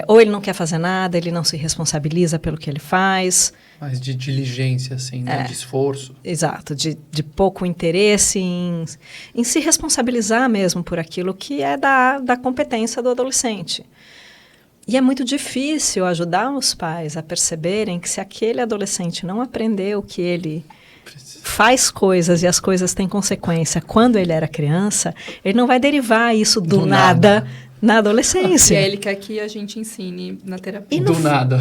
Ou ele não quer fazer nada, ele não se responsabiliza pelo que ele faz. Mas de diligência, assim, né? De esforço. Exato, de pouco interesse em se responsabilizar mesmo por aquilo que é da competência do adolescente. E é muito difícil ajudar os pais a perceberem que se aquele adolescente não aprendeu que ele faz coisas e as coisas têm consequência quando ele era criança, ele não vai derivar isso do nada na adolescência. E é ele quer que a gente ensine na terapia. Do nada.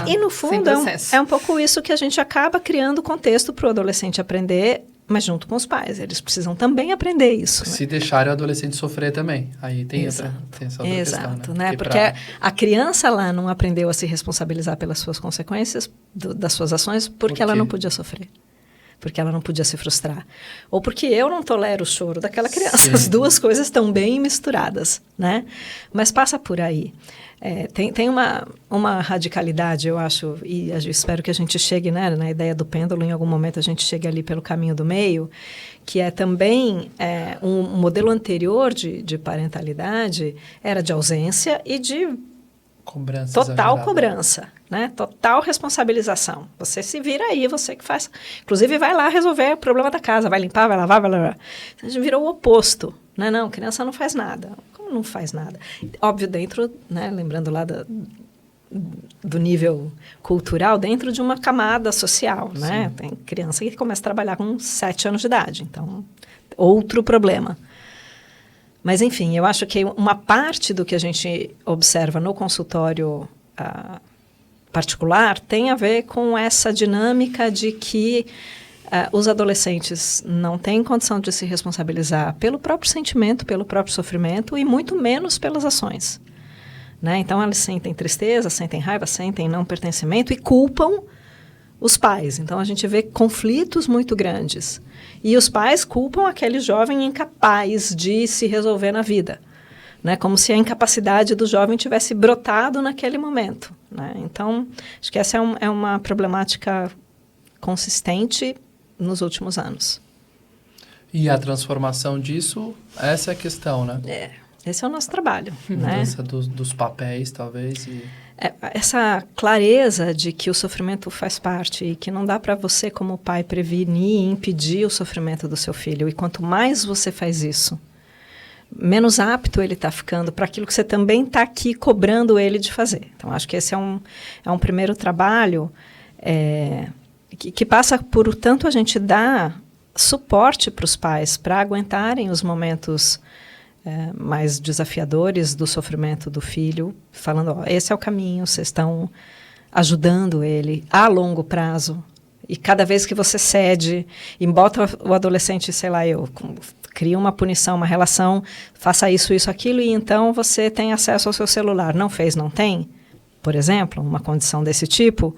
E no fundo é um pouco isso que a gente acaba criando contexto para o adolescente aprender, mas junto com os pais. Eles precisam também aprender isso. Se deixarem o adolescente sofrer também. Aí tem essa outra questão, né? Porque a criança lá não aprendeu a se responsabilizar pelas suas consequências, das suas ações, porque ela não podia sofrer. Porque ela não podia se frustrar. Ou porque eu não tolero o choro daquela criança. Sim. As duas coisas estão bem misturadas, né? Mas passa por aí. Tem uma radicalidade, eu acho, e eu espero que a gente chegue, né, na ideia do pêndulo, em algum momento a gente chegue ali pelo caminho do meio, que é também um modelo anterior de parentalidade, era de ausência e de total cobrança, né? Total responsabilização. Você se vira aí, você que faz. Inclusive, vai lá resolver o problema da casa, vai limpar, vai lavar, vai lavar. A gente virou o oposto, né? Não, criança não faz nada. Como não faz nada? Óbvio, dentro, né? Lembrando lá do nível cultural, dentro de uma camada social, né? Tem criança que começa a trabalhar com 7 anos de idade, então outro problema. Mas, enfim, eu acho que uma parte do que a gente observa no consultório particular tem a ver com essa dinâmica de que os adolescentes não têm condição de se responsabilizar pelo próprio sentimento, pelo próprio sofrimento e muito menos pelas ações. Né? Então, eles sentem tristeza, sentem raiva, sentem não pertencimento e culpam os pais. Então, a gente vê conflitos muito grandes. E os pais culpam aquele jovem incapaz de se resolver na vida. Né? Como se a incapacidade do jovem tivesse brotado naquele momento. Né? Então, acho que essa é uma problemática consistente nos últimos anos. E a transformação disso, essa é a questão, né? Esse é o nosso trabalho. Mudança dos papéis, talvez. Essa clareza de que o sofrimento faz parte e que não dá para você, como pai, prevenir e impedir o sofrimento do seu filho. E quanto mais você faz isso, menos apto ele está ficando para aquilo que você também está aqui cobrando ele de fazer. Então, acho que esse é um primeiro trabalho que passa por tanto a gente dar suporte para os pais para aguentarem os momentos mais desafiadores do sofrimento do filho, falando, esse é o caminho, vocês estão ajudando ele a longo prazo. E cada vez que você cede e bota o adolescente, sei lá, cria uma punição, uma relação, faça isso, isso, aquilo, e então você tem acesso ao seu celular. Não fez, não tem? Por exemplo, uma condição desse tipo.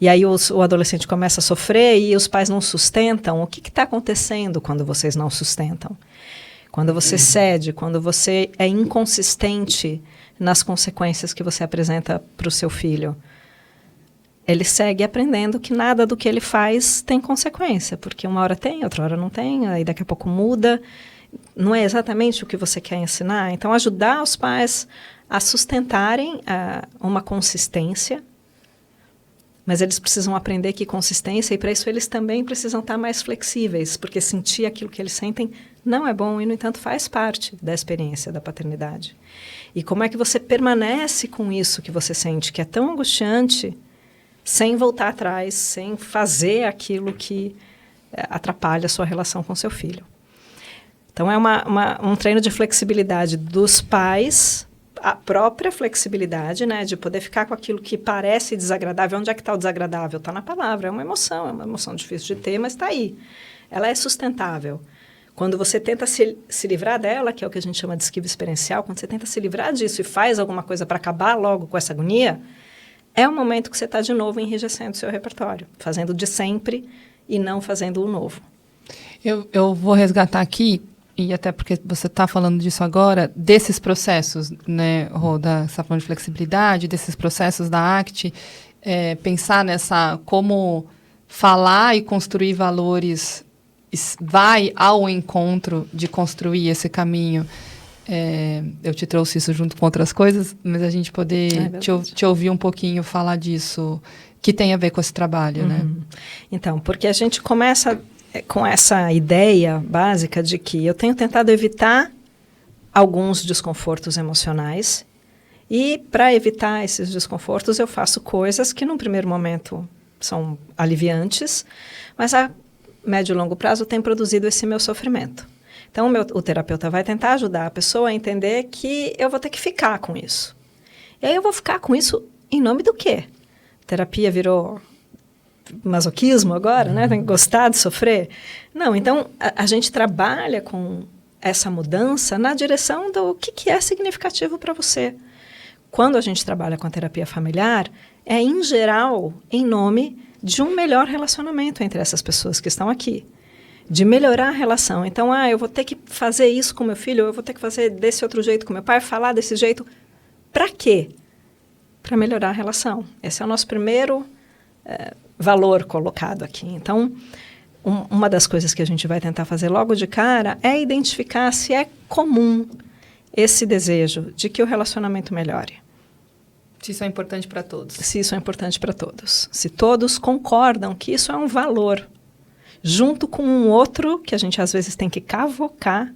E aí o adolescente começa a sofrer e os pais não sustentam. O que está acontecendo quando vocês não sustentam? Quando você cede, quando você é inconsistente nas consequências que você apresenta para o seu filho, ele segue aprendendo que nada do que ele faz tem consequência, porque uma hora tem, outra hora não tem, aí daqui a pouco muda. Não é exatamente o que você quer ensinar. Então, ajudar os pais a sustentarem uma consistência, mas eles precisam aprender que consistência, e para isso eles também precisam estar mais flexíveis, porque sentir aquilo que eles sentem não é bom e, no entanto, faz parte da experiência da paternidade. E como é que você permanece com isso que você sente, que é tão angustiante, sem voltar atrás, sem fazer aquilo que atrapalha a sua relação com seu filho. Então, é um treino de flexibilidade dos pais, a própria flexibilidade, né, de poder ficar com aquilo que parece desagradável. Onde é que está o desagradável? Está na palavra, é uma emoção difícil de ter, mas está aí. Ela é sustentável. Quando você tenta se livrar dela, que é o que a gente chama de esquiva experiencial, quando você tenta se livrar disso e faz alguma coisa para acabar logo com essa agonia, é o momento que você está de novo enrijecendo o seu repertório, fazendo de sempre e não fazendo o novo. Eu vou resgatar aqui, e até porque você está falando disso agora, desses processos, né, Rhoda, você está falando de flexibilidade, desses processos da ACT, pensar nessa, como falar e construir valores vai ao encontro de construir esse caminho. Eu te trouxe isso junto com outras coisas, mas a gente poder te ouvir um pouquinho falar disso, que tem a ver com esse trabalho, né? Então, porque a gente começa com essa ideia básica de que eu tenho tentado evitar alguns desconfortos emocionais e, para evitar esses desconfortos, eu faço coisas que, num primeiro momento, são aliviantes, mas a médio e longo prazo tem produzido esse meu sofrimento. Então, o terapeuta vai tentar ajudar a pessoa a entender que eu vou ter que ficar com isso. E aí eu vou ficar com isso em nome do quê? Terapia virou masoquismo agora, né? Tem que gostar de sofrer? Não, então a gente trabalha com essa mudança na direção do que é significativo para você. Quando a gente trabalha com a terapia familiar, é em geral em nome de um melhor relacionamento entre essas pessoas que estão aqui. De melhorar a relação. Então, eu vou ter que fazer isso com meu filho, ou eu vou ter que fazer desse outro jeito com meu pai, falar desse jeito. Para quê? Para melhorar a relação. Esse é o nosso primeiro valor colocado aqui. Então, uma das coisas que a gente vai tentar fazer logo de cara é identificar se é comum esse desejo de que o relacionamento melhore. Se isso é importante para todos. Se isso é importante para todos. Se todos concordam que isso é um valor, junto com um outro que a gente às vezes tem que cavocar,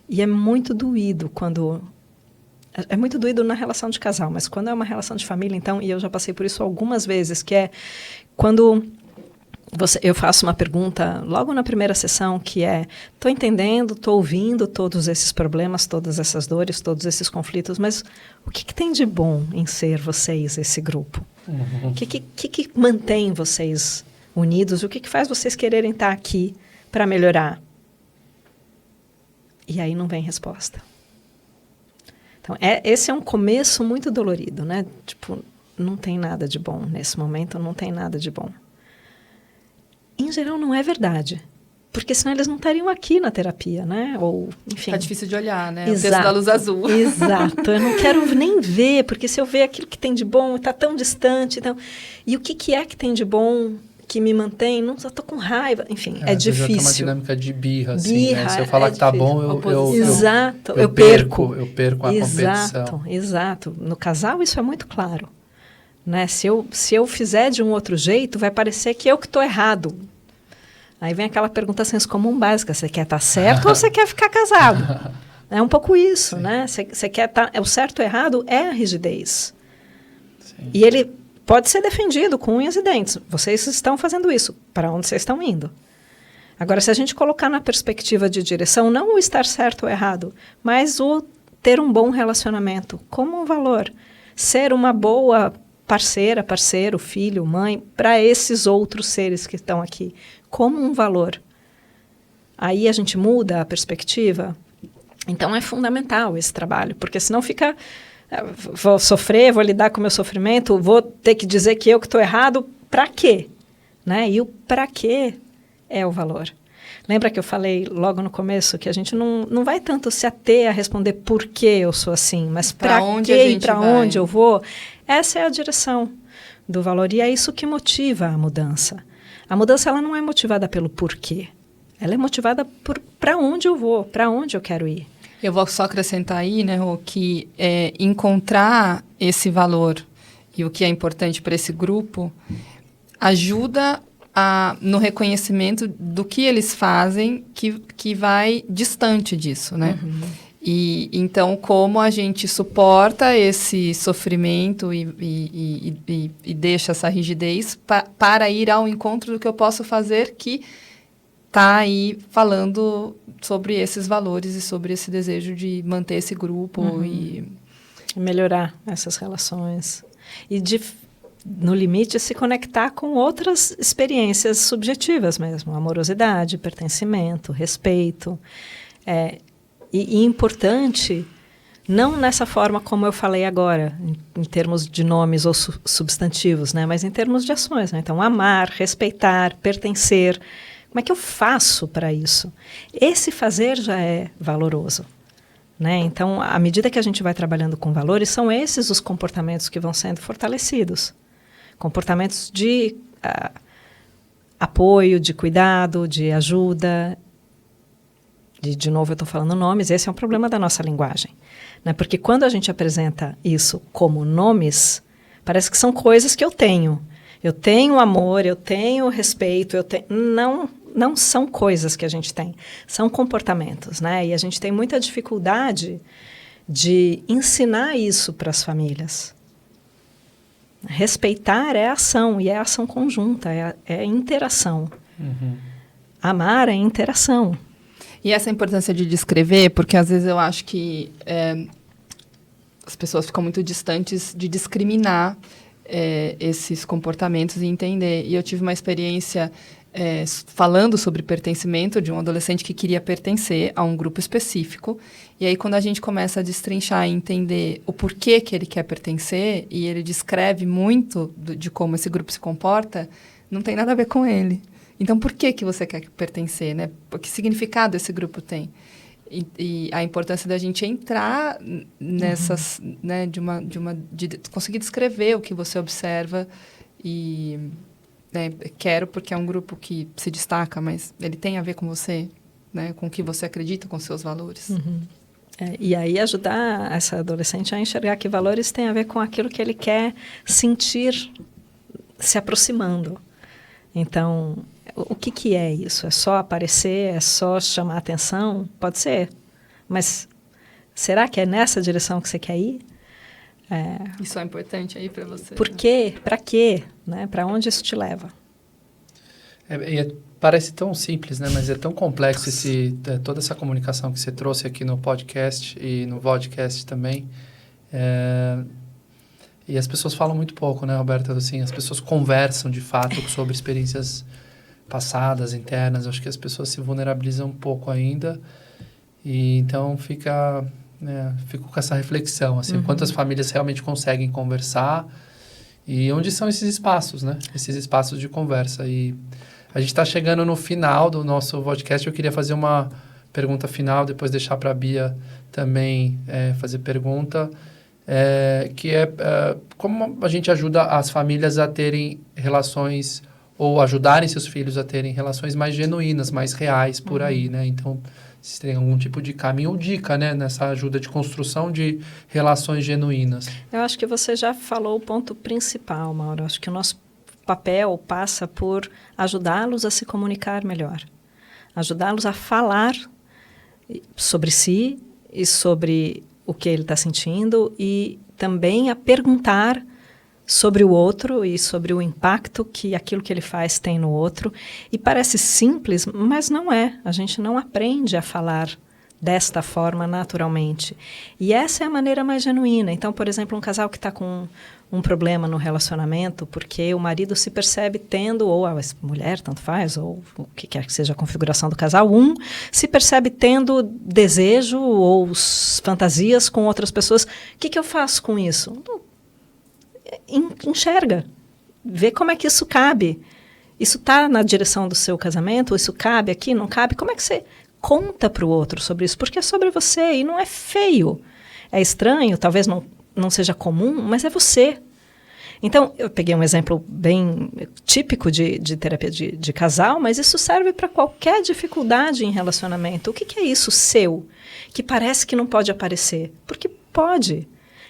e é muito doído quando... É muito doído na relação de casal, mas quando é uma relação de família, então, e eu já passei por isso algumas vezes, que é quando eu faço uma pergunta logo na primeira sessão, que é: estou entendendo, estou ouvindo todos esses problemas, todas essas dores, todos esses conflitos, mas o que tem de bom em ser vocês, esse grupo? O que mantém vocês unidos? O que faz vocês quererem estar aqui para melhorar? E aí não vem resposta. Então, esse é um começo muito dolorido, né? Tipo, não tem nada de bom nesse momento, não tem nada de bom. Em geral, não é verdade. Porque senão eles não estariam aqui na terapia, né? Ou, enfim. Tá difícil de olhar, né? Exato, o texto da luz azul. Exato. Eu não quero nem ver, porque se eu ver aquilo que tem de bom, está tão distante. Então... E o que é que tem de bom que me mantém? Não, só estou com raiva. Enfim, é difícil. Já tem uma dinâmica de birra, assim, birra, né? Se eu falar que tá bom, Exato, eu perco a competição. Exato. No casal, isso é muito claro. Né? Se eu fizer de um outro jeito, vai parecer que eu que estou errado. Aí vem aquela pergunta senso comum básica: você quer estar certo ou você quer ficar casado? É um pouco isso, sim, né? Você quer estar... O certo ou errado é a rigidez. Sim. E ele pode ser defendido com unhas e dentes. Vocês estão fazendo isso. Para onde vocês estão indo? Agora, se a gente colocar na perspectiva de direção, não o estar certo ou errado, mas o ter um bom relacionamento como um valor. Ser uma boa parceira, parceiro, filho, mãe, para esses outros seres que estão aqui, como um valor. Aí a gente muda a perspectiva. Então é fundamental esse trabalho, porque senão fica... Vou sofrer, vou lidar com o meu sofrimento, vou ter que dizer que eu que estou errado, para quê? Né? E o para quê é o valor. Lembra que eu falei logo no começo que a gente não vai tanto se ater a responder por que eu sou assim, mas para quê e para onde eu vou. Essa é a direção do valor e é isso que motiva a mudança. A mudança ela não é motivada pelo porquê, ela é motivada por para onde eu vou, para onde eu quero ir. Eu vou só acrescentar aí, né, Rô, que encontrar esse valor e o que é importante para esse grupo ajuda no reconhecimento do que eles fazem que vai distante disso, né? Uhum. E então, como a gente suporta esse sofrimento e deixa essa rigidez para ir ao encontro do que eu posso fazer, que está aí falando sobre esses valores e sobre esse desejo de manter esse grupo e melhorar essas relações. E no limite, se conectar com outras experiências subjetivas mesmo. Amorosidade, pertencimento, respeito. E importante, não nessa forma como eu falei agora, em termos de nomes ou substantivos, né? Mas em termos de ações. Né? Então, amar, respeitar, pertencer. Como é que eu faço para isso? Esse fazer já é valoroso. Né? Então, à medida que a gente vai trabalhando com valores, são esses os comportamentos que vão sendo fortalecidos. Comportamentos de apoio, de cuidado, de ajuda. De novo, eu estou falando nomes, esse é um problema da nossa linguagem. Né? Porque quando a gente apresenta isso como nomes, parece que são coisas que eu tenho. Eu tenho amor, eu tenho respeito, não são coisas que a gente tem, são comportamentos, né? E a gente tem muita dificuldade de ensinar isso para as famílias. Respeitar é ação, e é ação conjunta, é interação. Uhum. Amar é interação. E essa importância de descrever, porque às vezes eu acho que as pessoas ficam muito distantes de discriminar esses comportamentos e entender. E eu tive uma experiência falando sobre pertencimento de um adolescente que queria pertencer a um grupo específico. E aí, quando a gente começa a destrinchar e entender o porquê que ele quer pertencer, e ele descreve muito de como esse grupo se comporta, não tem nada a ver com ele. Então, por que você quer pertencer, né? Que significado esse grupo tem? E a importância da gente entrar nessas, né, de conseguir descrever o que você observa e quero porque é um grupo que se destaca, mas ele tem a ver com você, né, com o que você acredita, com seus valores. Uhum. E aí ajudar essa adolescente a enxergar que valores têm a ver com aquilo que ele quer sentir se aproximando. Então, o que é isso? É só aparecer? É só chamar atenção? Pode ser. Mas será que é nessa direção que você quer ir? Isso é importante aí para você? Por quê? Para quê? Né? Para onde isso te leva? Parece tão simples, né? Mas é tão complexo toda essa comunicação que você trouxe aqui no podcast e no vodcast também. E as pessoas falam muito pouco, né, Roberta? Assim, as pessoas conversam, de fato, sobre experiências passadas, internas. Acho que as pessoas se vulnerabilizam um pouco ainda. E então fico com essa reflexão, assim, quantas famílias realmente conseguem conversar e onde são esses espaços, né? Esses espaços de conversa. E a gente está chegando no final do nosso podcast. Eu queria fazer uma pergunta final, depois deixar para a Bia também fazer pergunta, que é como a gente ajuda as famílias a terem relações ou ajudarem seus filhos a terem relações mais genuínas, mais reais por aí, né? Então, se tem algum tipo de caminho ou dica, né, nessa ajuda de construção de relações genuínas. Eu acho que você já falou o ponto principal, Mauro. Eu acho que o nosso papel passa por ajudá-los a se comunicar melhor, ajudá-los a falar sobre si e sobre o que ele está sentindo e também a perguntar sobre o outro e sobre o impacto que aquilo que ele faz tem no outro. E parece simples, mas não é. A gente não aprende a falar desta forma naturalmente. E essa é a maneira mais genuína. Então, por exemplo, um casal que está com um problema no relacionamento, porque o marido se percebe tendo, ou a mulher, tanto faz, ou o que quer que seja a configuração do casal, se percebe tendo desejo ou fantasias com outras pessoas. O que eu faço com isso? Enxerga, vê como é que isso cabe. Isso está na direção do seu casamento? Isso cabe aqui? Não cabe? Como é que você conta para o outro sobre isso? Porque é sobre você e não é feio. É estranho, talvez não seja comum, mas é você. Então, eu peguei um exemplo bem típico de terapia de casal, mas isso serve para qualquer dificuldade em relacionamento. O que é isso seu, que parece que não pode aparecer? Porque pode.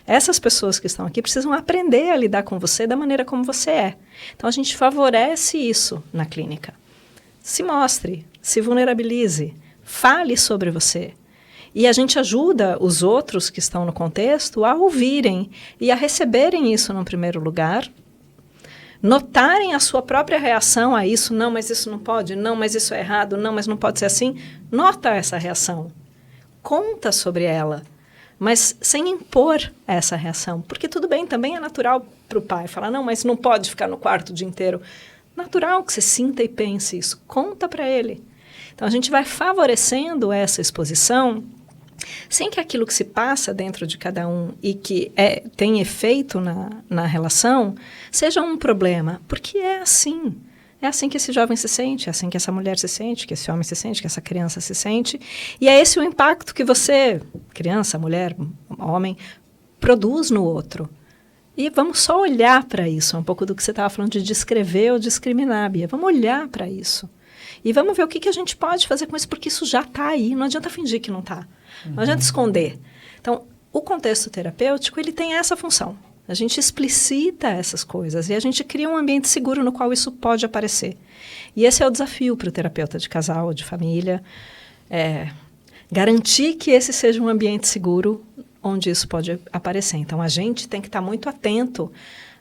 Essas pessoas que estão aqui precisam aprender a lidar com você da maneira como você é. Então, a gente favorece isso na clínica. Se mostre, se vulnerabilize, fale sobre você. E a gente ajuda os outros que estão no contexto a ouvirem e a receberem isso num primeiro lugar, notarem a sua própria reação a isso. Não, mas isso não pode. Não, mas isso é errado. Não, mas não pode ser assim. Nota essa reação. Conta sobre ela. Mas sem impor essa reação. Porque tudo bem, também é natural para o pai falar, não, mas não pode ficar no quarto o dia inteiro. Natural que você sinta e pense isso. Conta para ele. Então, a gente vai favorecendo essa exposição sem que aquilo que se passa dentro de cada um e que tem efeito na relação seja um problema. Porque é assim. É assim que esse jovem se sente, é assim que essa mulher se sente, que esse homem se sente, que essa criança se sente. E é esse o impacto que você, criança, mulher, homem, produz no outro. E vamos só olhar para isso, um pouco do que você estava falando de descrever ou discriminar, Bia. Vamos olhar para isso. E vamos ver o que a gente pode fazer com isso, porque isso já está aí. Não adianta fingir que não está. Não adianta esconder. Então, o contexto terapêutico, ele tem essa função. A gente explicita essas coisas e a gente cria um ambiente seguro no qual isso pode aparecer. E esse é o desafio para o terapeuta de casal ou de família. Garantir que esse seja um ambiente seguro onde isso pode aparecer. Então, a gente tem que estar muito atento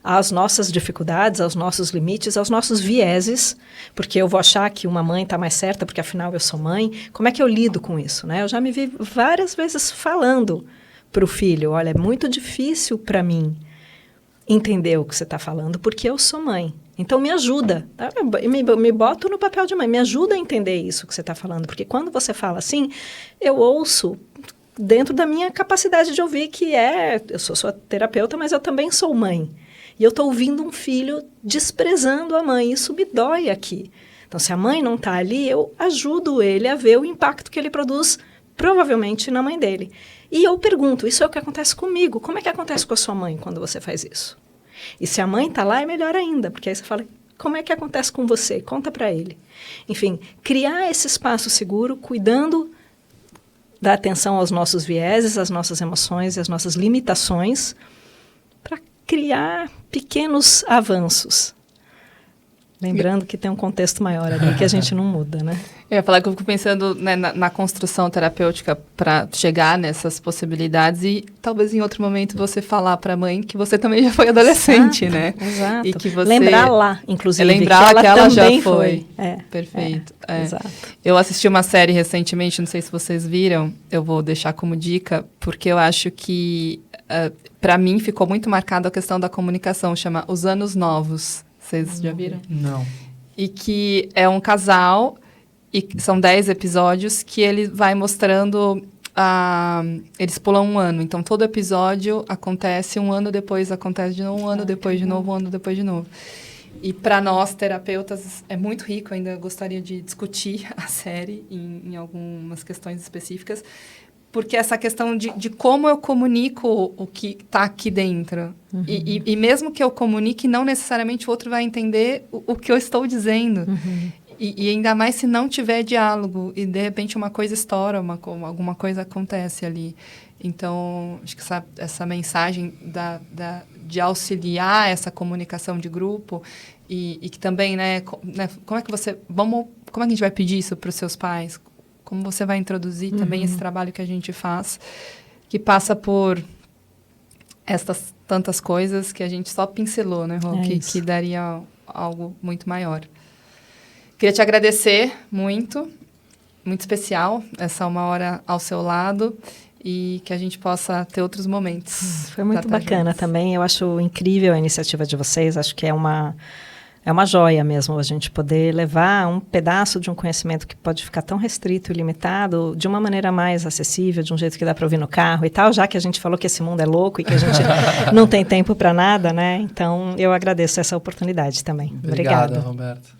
às nossas dificuldades, aos nossos limites, aos nossos vieses, porque eu vou achar que uma mãe está mais certa porque, afinal, eu sou mãe. Como é que eu lido com isso, né? Eu já me vi várias vezes falando para o filho, olha, é muito difícil para mim entender o que você está falando, porque eu sou mãe. Então, me ajuda. Tá? Me boto no papel de mãe. Me ajuda a entender isso que você está falando. Porque quando você fala assim, eu ouço dentro da minha capacidade de ouvir que eu sou sua terapeuta, mas eu também sou mãe. E eu estou ouvindo um filho desprezando a mãe. Isso me dói aqui. Então, se a mãe não está ali, eu ajudo ele a ver o impacto que ele produz, provavelmente, na mãe dele. E eu pergunto, isso é o que acontece comigo. Como é que acontece com a sua mãe quando você faz isso? E se a mãe está lá, é melhor ainda, porque aí você fala, como é que acontece com você? Conta para ele. Enfim, criar esse espaço seguro, cuidando da atenção aos nossos vieses, às nossas emoções e às nossas limitações, para criar pequenos avanços. Lembrando que tem um contexto maior ali que a gente não muda, né? Eu ia falar que eu fico pensando, né, na construção terapêutica para chegar nessas possibilidades e talvez em outro momento você falar para a mãe que você também já foi adolescente, Exato, né? Exato. E que você lembrar lá, inclusive, lembrar que ela já também foi. É, Perfeito. Exato. Eu assisti uma série recentemente, não sei se vocês viram, eu vou deixar como dica, porque eu acho que, para mim, ficou muito marcada a questão da comunicação, chama Os Anos Novos. Vocês já viram? Não. E que é um casal, e são 10 episódios, que ele vai mostrando... eles pulam um ano. Então, todo episódio acontece um ano depois, acontece de novo, um ano depois de novo, um ano depois de novo. E para nós, terapeutas, é muito rico. Ainda gostaria de discutir a série em algumas questões específicas, porque essa questão de como eu comunico o que está aqui dentro. Uhum. E mesmo que eu comunique, não necessariamente o outro vai entender o que eu estou dizendo. Uhum. E ainda mais se não tiver diálogo e, de repente, uma coisa estoura, alguma coisa acontece ali. Então, acho que essa mensagem de auxiliar essa comunicação de grupo e que também, né, como é que como é que a gente vai pedir isso para os seus pais? Como você vai introduzir também esse trabalho que a gente faz, que passa por estas tantas coisas que a gente só pincelou, né, Rô? Que daria algo muito maior. Queria te agradecer muito, muito especial, essa 1 hora ao seu lado e que a gente possa ter outros momentos. Foi muito bacana também, eu acho incrível a iniciativa de vocês, acho que é uma joia mesmo a gente poder levar um pedaço de um conhecimento que pode ficar tão restrito e limitado de uma maneira mais acessível, de um jeito que dá para ouvir no carro e tal, já que a gente falou que esse mundo é louco e que a gente não tem tempo para nada, né? Então, eu agradeço essa oportunidade também. Obrigado, Obrigada. Roberto.